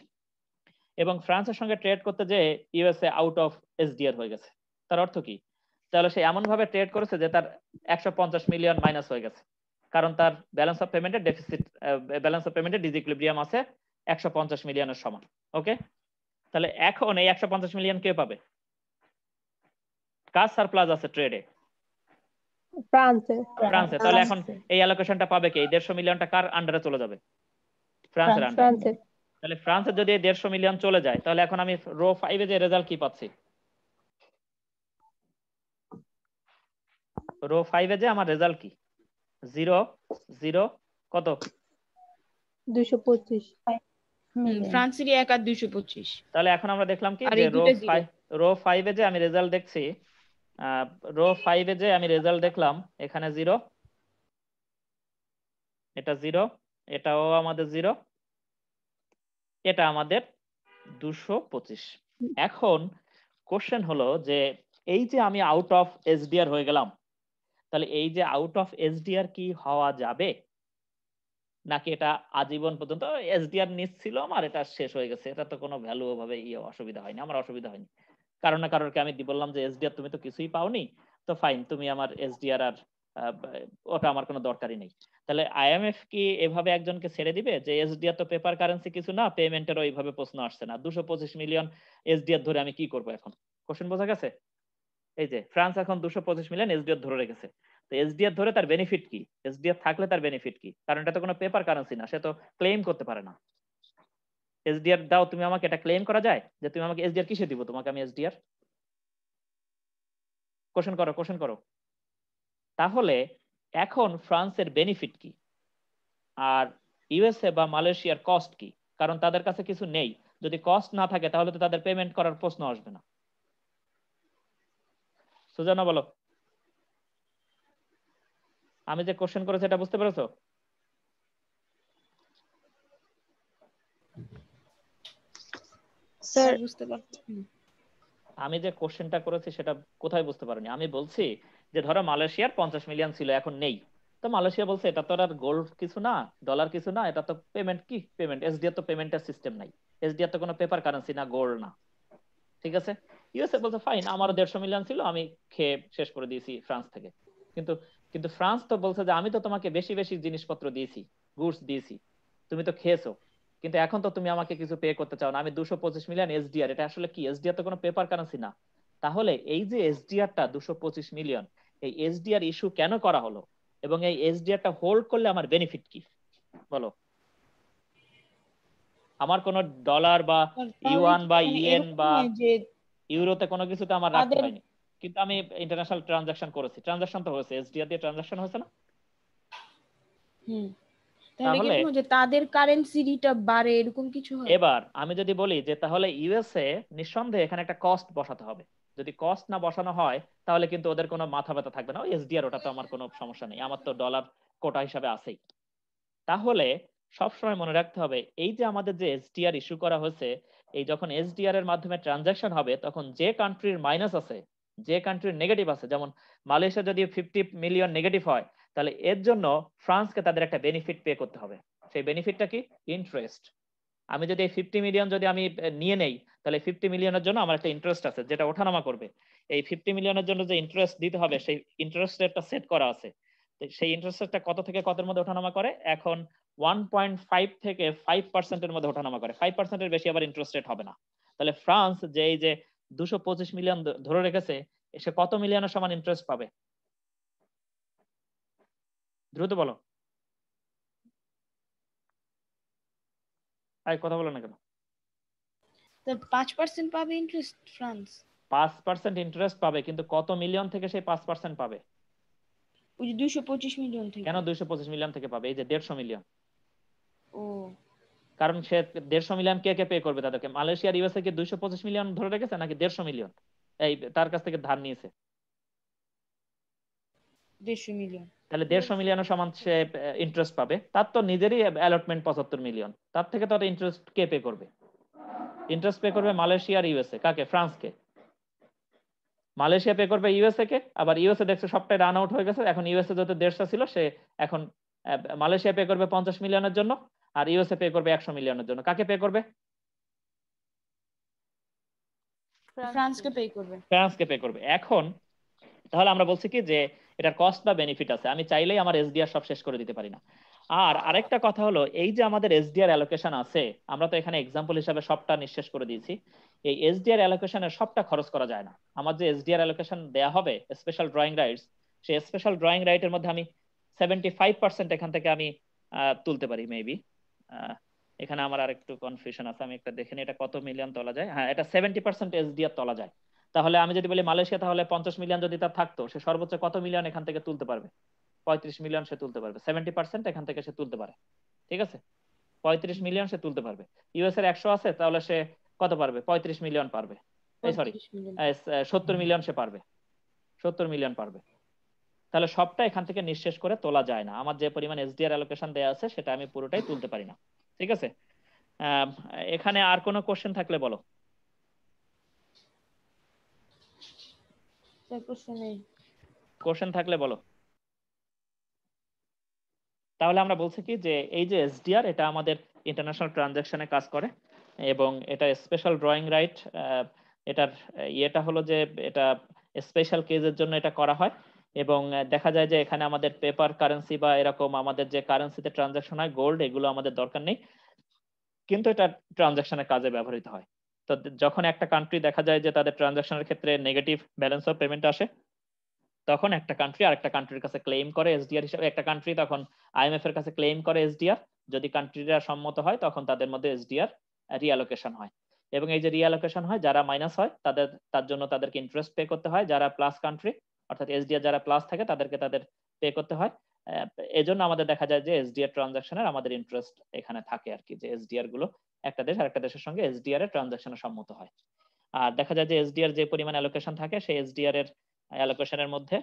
এবং ফ্রান্সের সঙ্গে ট্রেড করতে যে ইউএসএ আউট অফ এসডিআর হয়ে গেছে। তার অর্থ কি? তাহলে সে এমন ভাবে ট্রেড করেছে যে তার 150 মিলিয়ন মাইনাস হয়ে গেছে, কারণ তার ব্যালেন্স অফ পেমেন্টের ডেফিসিট, ব্যালেন্স অফ পেমেন্টের ডিসইকুইলিব্রিয়াম আছে 150 মিলিয়নের সমান। ওকে, তাহলে এখন এই 150 মিলিয়ন কে পাবে? কার সারপ্লাস আছে ট্রেডে? ফ্রান্সে। তাহলে এখন এই অ্যালোকেশনটা পাবে কে? এই 150 মিলিয়নটা কার আন্ডারে চলে যাবে? ফ্রান্সের আন্ডারে। তাহলে ফ্রান্সে যদি 150 মিলিয়ন চলে যায়, তাহলে এখন আমি রো 5 এ যে রেজাল্ট কি পাচ্ছি? রো 5 এ যে আমার রেজাল্ট কি? 0 0 কত? 225। ফ্রান্সেরই একা 225। তাহলে এখন আমরা দেখলাম কি আর যে এই দুটো zero। রো 5 এ যে আমি রেজাল্ট দেখছি, রো 5 এ যে আমি রেজাল্ট দেখলাম এখানে 0, এটা 0, এটাও আমাদের 0, এটা আমাদের 225। এখন কোশ্চেন হলো যে এই যে আমি আউট অফ এসডিআর হয়ে গেলাম, তাহলে এই যে আউট অফ এসডিআর কি হওয়া যাবে, নাকি এটা আজীবন পর্যন্ত এসডিআর নিচ্ছিল আমার, এটা শেষ হয়ে গেছে, এটা তো কোনো ভ্যালু ভাবে অসুবিধা হয়নি, আমার অসুবিধা হয়নি। কারণ না কারণকে আমি বললাম যে এসডিআর তুমি তো কিছুই পাওনি, তো ফাইন, তুমি আমার এসডিআর আর ওটা আমার কোনো দরকারই নেই। তাহলে আইএমএফ কি এভাবে একজনকে ছেড়ে দিবে যে এসডিআর তো পেপার কারেন্সি কিছু না, পেমেন্টেরও এইভাবে প্রশ্ন আসছে না, 225 মিলিয়ন এসডিআর ধরে আমি কি করব এখন? কোশ্চেন বোঝা গেছে? এই যে ফ্রান্স এখন 225 মিলিয়ন এসডিআর ধরে রেখেছে, তো এসডিআর ধরে তার বেনিফিট কি? এসডিআর থাকলে তার বেনিফিট কি? কারণ এটা তো কোনো পেপার কারেন্সি না, সে তো ক্লেম করতে পারে না। এসডিআর দাও তুমি আমাকে, এটা ক্লেম করা যায় যে তুমি আমাকে এসডিআর কিসে দিব তোমাকে আমি এসডিআর? কোশ্চেন করো, কোশ্চেন করো। তাহলে এখন ফ্রান্সের বেনিফিট কি আর ইউএসএ বা মালয়েশিয়ার কস্ট কি? কারণ তাদের কাছে কিছু নেই, যদি কস্ট না থাকে তাহলে তো তাদের পেমেন্ট করার প্রশ্ন আসবে না। সুজানা বলো, আমি যে কোশ্চেন করেছি এটা বুঝতে পেরেছো? স্যার বুঝতে পারছি। আমি যে কোশ্চেনটা করেছি সেটা কোথায় বুঝতে পারিনি? আমি বলছি যে ধরো মালয়েশিয়ার 50 মিলিয়ন ছিল, এখন নেই, তো মালয়েশিয়া বলছে এটা তো আর গোল্ড কিছু না, ডলার কিছু না, এটা তো পেমেন্ট, কি পেমেন্ট? এসডিআর তো পেমেন্টের সিস্টেম নাই, এসডিআর তো কোনো পেপার কারেন্সি না, গোল্ড না, ঠিক আছে? ইউএসএ বলছে ফাইন, আমারও 150 মিলিয়ন ছিল, আমি খেয়ে শেষ করে দিয়েছি ফ্রান্স থেকে। কিন্তু কিন্তু ফ্রান্স তো বলছে যে আমি তো তোমাকে বেশি বেশি জিনিসপত্র দিয়েছি, গুডস দিয়েছি, তুমি তো খেয়েছো, কিন্তু এখন তো তুমি আমাকে কিছু পে করতে চাও না। আমি 225 মিলিয়ন এসডিআর, এটা আসলে কি? এসডিআর তো কোনো পেপার কারেন্সি না। তাহলে এই যে এসডিআরটা 225 মিলিয়ন, এই এসডিআর ইস্যু কেন করা হলো এবং এই এসডিআরটা হোল্ড করলে আমার বেনিফিট কি বলো? আমার কোনো ডলার বা ইউয়ান বা ইয়েন বা ইউরোতে কোনো কিছুতে আমার রাখতে হয়নি, কিন্তু আমি ইন্টারন্যাশনাল ট্রানজাকশন করেছি, ট্রানজাকশন তো হয়েছে, এসডিআর দিয়ে ট্রানজাকশন হয়েছে না? তাহলে কি যে তাদের কারেন্সিটা বাড়ে এরকম কিছু হয়? এবার আমি যদি বলি যে তাহলে ইউএসএ নিঃসন্দেহে এখানে একটা কস্ট বসাতে হবে, যদি কস্ট না বসানো হয় তাহলে কিন্তু ওদের কোনো মাথা ব্যথা থাকবে না, ওই এসডিআর ওটা তো আমার কোনো সমস্যা নেই, আমার তো ডলার কোটা হিসাবে আছেই। তাহলে সবসময় মনে রাখতে হবে এই যে আমাদের যে এসডিআর ইস্যু করা হয়েছে, এই যখন এসডিআর এর মাধ্যমে ট্রানজাকশন হবে তখন যে কান্ট্রির মাইনাস আছে, যে কান্ট্রির নেগেটিভ আছে, যেমন মালয়েশিয়া যদি 50 মিলিয়ন নেগেটিভ হয়, তাহলে এর জন্য ফ্রান্সকে তাদের একটা বেনিফিট পে করতে হবে। সেই বেনিফিটটা কি? ইন্টারেস্ট। আমি যদি এই 50 মিলিয়ন যদি আমি নিয়ে নেই, তাহলে 50 মিলিয়নের জন্য আমার একটা ইন্টারেস্ট আছে যেটা ওঠানামা করবে। এই 50 মিলিয়নের জন্য যে ইন্টারেস্ট দিতে হবে সেই ইন্টারেস্ট রেটটা সেট করা আছে, সেই ইন্টারেস্ট রেটটা কত থেকে কতের মধ্যে ওঠানামা করে? এখন 1.5 থেকে 5% এর মধ্যে ওঠানামা করে, 5% এর বেশি আবার ইন্টারেস্ট রেট হবে না। তাহলে ফ্রান্স যে এই যে 225 মিলিয়ন ধরে রেখেছে, সে কত মিলিয়নের সমান ইন্টারেস্ট পাবে? দ্রুত বলো, কথা বলো না কেন? 5% পাবে ইন্টারেস্ট ফ্রান্স? 5% ইন্টারেস্ট পাবে, কিন্তু কত মিলিয়ন থেকে সেই 5% পাবে? ওই যে 225 মিলিয়ন থেকে। কেন 225 মিলিয়ন থেকে পাবে? এই যে 150 মিলিয়ন। ও, কারণ সে 150 মিলিয়ন কে কে পে করবে তাদেরকে? মালয়েশিয়া আর ইউএসএ কি 225 মিলিয়ন ধরে রেখেছে নাকি 150 মিলিয়ন এই তার কাছ থেকে ধার নিয়েছে? 150 মিলিয়ন। তাহলে 150 মিলিয়নের সমান সে ইন্টারেস্ট পাবে, তার তো নিজেরই অ্যালটমেন্ট 75 মিলিয়ন, তার থেকে তো ইন্টারেস্ট কে পে করবে? ইন্টারেস্ট পে করবে মালয়েশিয়া আর ইউএসএ। কাকে? ফ্রান্সকে। মালয়েশিয়া পে করবে ইউএসএ কে, আবার ইউএসএ দেখছে সবটাই রান আউট হয়ে গেছে, এখন ইউএসএ যত 150 ছিল সে এখন মালয়েশিয়া পে করবে 50 মিলিয়নের জন্য আর ইউএসএ পে করবে 100 মিলিয়নের জন্য। কাকে পে করবে? ফ্রান্সকে পে করবে। ফ্রান্সকে পে করবে। এখন তাহলে আমরা বলছি কি যে এটার কস্ট বা বেনিফিট আছে, আমি চাইলেই আমার এসডিআর সব শেষ করে দিতে পারি না। আর আরেকটা কথা হলো, এই যে আমাদের এসডিআর অ্যালোকেশন আছে, আমরা তো এখানে এক্সাম্পল হিসাবে সবটা নিঃশেষ করে দিয়েছি, এই এসডিআর অ্যালোকেশনের সবটা খরচ করা যায় না। আমার যে এসডিআর অ্যালোকেশন দেয়া হবে স্পেশাল ড্রয়িং রাইটস, সেই স্পেশাল ড্রয়িং রাইটের মধ্যে আমি 75% এখান থেকে আমি তুলতে পারি মেবি। এখানে আমার আরেকটু কনফিউশন আছে, আমি একটা দেখে নিই এটা কত মিলিয়ন তোলা যায়। হ্যাঁ, এটা 70% এসডিআর তোলা যায়। তাহলে আমি যদি বলি মালয়েশিয়া, তাহলে 50 মিলিয়ন যদি তার থাকতো, সে সর্বোচ্চ কত মিলিয়ন এখান থেকে তুলতে পারবে? 35 মিলিয়ন সে তুলতে পারবে, 70% এখান থেকে সে তুলতে পারে, ঠিক আছে? 35 মিলিয়ন সে তুলতে পারবে। ইউএস এর 100 আছে, তাহলে সে কত পারবে? 35 মিলিয়ন পারবে, এই সরি 70 মিলিয়ন সে পারবে, 70 মিলিয়ন পারবে। তাহলে সবটা এখান থেকে নিঃশেষ করে তোলা যায় না, আমার যে পরিমাণ এসডিআর অ্যালোকেশন দেয়া আছে সেটা আমি পুরোটাই তুলতে পারি না, ঠিক আছে? এখানে আর কোনো কোশ্চেন থাকলে বলো। কোশ্চেন থাকলে বলো। তাহলে আমরা বলছি কি যে এই যে এসডিআর, এটা আমাদের ইন্টারন্যাশনাল ট্রানজাকশনে কাজ করে এবং এটা স্পেশাল ড্রয়িং রাইট। এটার ইয়েটা হলো যে এটা স্পেশাল কেসের জন্য এটা করা হয় এবং দেখা যায় যে এখানে আমাদের পেপার কারেন্সি বা এরকম আমাদের যে কারেন্সিতে ট্রানজাকশন হয় গোল্ড, এগুলো আমাদের দরকার নেই, কিন্তু এটা ট্রানজাকশনের কাজে ব্যবহৃত হয়। তো যখন একটা কান্ট্রি দেখা যায় যে তাদের ট্রানজাকশনের ক্ষেত্রে নেগেটিভ ব্যালেন্স অফ পেমেন্ট আসে, তখন একটা কান্ট্রি আরেকটা কান্ট্রির কাছে ক্লেম করে এসডিআর হিসেবে, একটা কান্ট্রি তখন আইএমএফ এর কাছে ক্লেম করে এসডিআর। যদি কান্ট্রিরা সম্মত হয় তখন তাদের মধ্যে এসডিআর রিঅ্যালোকেশন হয়, এবং এই যে রিঅ্যালোকেশন হয় যারা মাইনাস হয় তার জন্য তাদেরকে ইন্টারেস্ট পে করতে হয়, যারা প্লাস কান্ট্রি অর্থাৎ এসডিআর যারা প্লাস থাকে তাদেরকে তাদের পে করতে হয়। এজন্য আমাদের দেখা যায় যে এসডিআর ট্রানজাকশনের আমাদের ইন্টারেস্ট এখানে থাকে আর কি, যে এসডিআর গুলো একটা দেশ আরেকটা দেশের সঙ্গে এসডিআর এর ট্রানজাকশনে সম্মত হয়। আর দেখা যায় যে এসডিআর যে পরিমাণ অ্যালোকেশন থাকে সেই এসডিআর এর অ্যালোকেশনের মধ্যে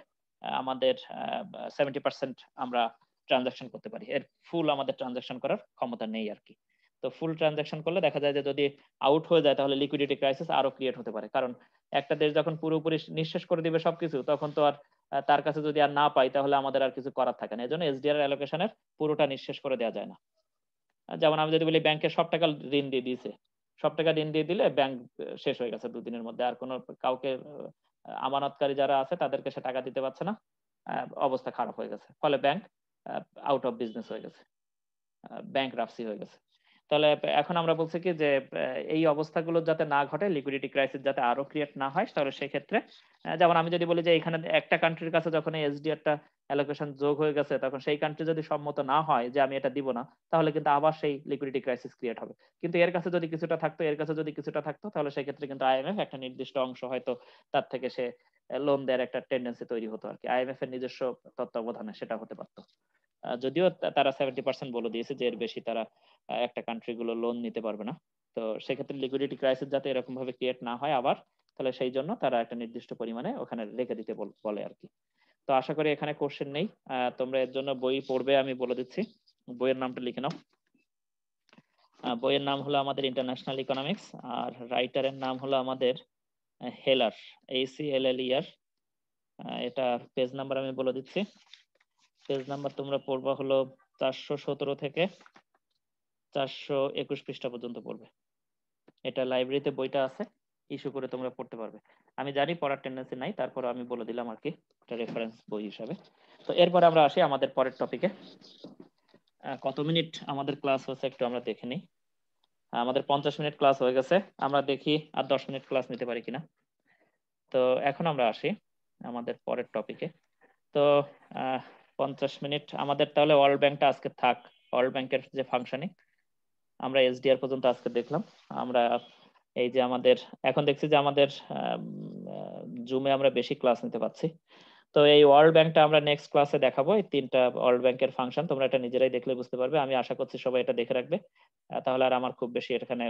আমাদের 70% আমরা ট্রানজাকশন করতে পারি, এর ফুল আমাদের ট্রানজাকশন করার ক্ষমতা নেই আর কি। তো ফুল ট্রানজাকশন করলে দেখা যায় যে যদি আউট হয়ে যায় তাহলে লিকুইডিটি ক্রাইসিস আরো ক্রিয়েট হতে পারে, কারণ একটা দেশ যখন পুরোপুরি নিঃশেষ করে দিবে সবকিছু তখন তো আর তার কাছে যদি আর না পাই তাহলে আমাদের আর কিছু করার থাকে না। এজন্য এসডিআর অ্যালোকেশনের পুরোটা নিঃশেষ করে দেওয়া যায় না। যেমন আমি যদি বলি ব্যাংকে সব টাকা ঋণ দিয়ে দিয়েছে, সব টাকা ঋণ দিয়ে দিলে ব্যাংক শেষ হয়ে গেছে দুদিনের মধ্যে, আর কোনো কাউকে আমানতকারী যারা আছে তাদেরকে সে টাকা দিতে পারছে না, অবস্থা খারাপ হয়ে গেছে, ফলে ব্যাংক আউট অফ বিজনেস হয়ে গেছে, ব্যাংকরাপসি হয়ে গেছে। তাহলে এখন আমরা বলছি কি যে এই অবস্থাগুলো যাতে না ঘটে, লিকুইডিটি ক্রাইসিস যাতে আরো ক্রিয়েট না হয়, তাহলে সেক্ষেত্রে যেমন আমি যদি বলি যে এখানে একটা কান্ট্রির কাছে যখন এই এসডিআরটা অ্যালোকেশন যোগ হয়ে গেছে তখন সেই কান্ট্রি যদি সম্মত না হয় যে আমি এটা দিব না, তাহলে কিন্তু আবার সেই লিকুইডিটি ক্রাইসিস ক্রিয়েট হবে। কিন্তু এর কাছে যদি কিছুটা থাকতো, এর কাছে যদি কিছুটা থাকতো, তাহলে সেক্ষেত্রে কিন্তু আইএমএফ একটা নির্দিষ্ট অংশ হয়তো তার থেকে সে লোন দেওয়ার একটা টেন্ডেন্সি তৈরি হতো আর কি, আইএমএফ এর নিজস্ব তত্ত্বাবধানে সেটা হতে পারতো। যদিও তারা 70% বলে দিয়েছে যে এর বেশি তারা একটা কান্ট্রি গুলো লোন নিতে পারবে না। তো সেক্ষেত্রে লিকুইডিটি ক্রাইসিস যাতে এরকম ভাবে ক্রিয়েট না হয় আবার, তাহলে সেই জন্য তারা একটা নির্দিষ্ট পরিমাণে ওখানে রেখে দিতে বলে আর কি। তো আশা করি এখানে কোশ্চেন নেই, তোমরা এর জন্য বই পড়বে আমি বলে দিচ্ছি। বইয়ের নামটা লিখে নাও। বইয়ের নাম হলো আমাদের ইন্টারন্যাশনাল ইকোনমিক্স, আর রাইটারের নাম হলো আমাদের হেলার, ACLLER। এটা পেজ নাম্বার আমি বলে দিচ্ছি। পেজ নাম্বার তোমরা পড়বা হলো 417 থেকে 421 পৃষ্ঠা পর্যন্ত পড়বে। এটা লাইব্রেরিতে বইটা আছে, ইস্যু করে তোমরা পড়তে পারবে। আমি জানি পড়ার টেন্ডেন্সি নাই, তারপর আমি বলে দিলাম আর কি, এটা রেফারেন্স বই হিসাবে। তো এরপরে আমরা আসি আমাদের পরের টপিকে। কত মিনিট আমাদের ক্লাস হচ্ছে একটু আমরা দেখে নিই। আমাদের 50 মিনিট ক্লাস হয়ে গেছে, আমরা দেখি আর 10 মিনিট ক্লাস নিতে পারি কিনা। তো এখন আমরা আসি আমাদের পরের টপিকে। তো 50 মিনিট আমাদের তাহলে ওয়ার্ল্ড ব্যাংকটা আজকে থাক। ওয়ার্ল্ড ব্যাংকের যে ফাংশনিং আমরা এসডিআর পর্যন্ত আজকে দেখলাম। আমরা এই যে আমাদের এখন দেখছি যে আমাদের জুমে আমরা বেশি ক্লাস নিতে পারছি। তো এই ওয়ার্ল্ড ব্যাংকটা আমরা নেক্সট ক্লাসে দেখাবো, এই 3টা ওয়ার্ল্ড ব্যাংকের ফাংশন তোমরা এটা নিজেরাই দেখলে বুঝতে পারবে। আমি আশা করছি সবাই এটা দেখে রাখবে, তাহলে আর আমার খুব বেশি এখানে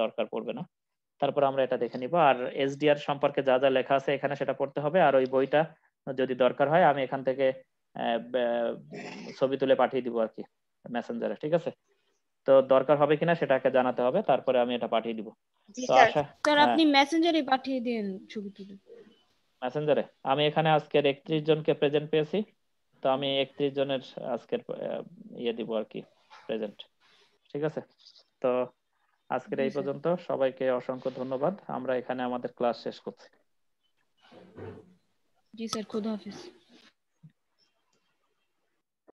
দরকার পড়বে না। তারপর আমরা এটা দেখে নিব, আর এসডিআর সম্পর্কে যা যা লেখা আছে এখানে সেটা পড়তে হবে। আর ওই বইটা যদি দরকার হয় আমি এখান থেকে ছবি তুলে পাঠিয়ে দিব আর কি মেসেঞ্জারে, ঠিক আছে? তো দরকার হবে কিনা সেটাকে জানাতে হবে, তারপরে আমি এটা পাঠিয়ে দিব। জি তো স্যার। আশা স্যার আপনি মেসেঞ্জারে পাঠিয়ে দিন ছবি তুলে। মেসেঞ্জারে আমি এখানে আজকের 31 জনকে প্রেজেন্ট পেয়েছি, তো আমি 31 জনের আজকের ইয়ে দিব আর কি, প্রেজেন্ট, ঠিক আছে? তো আজকের এই পর্যন্ত, সবাইকে অসংখ্য ধন্যবাদ। আমরা এখানে আমাদের ক্লাস শেষ করছি। জি স্যার, খোদা হাফেজ।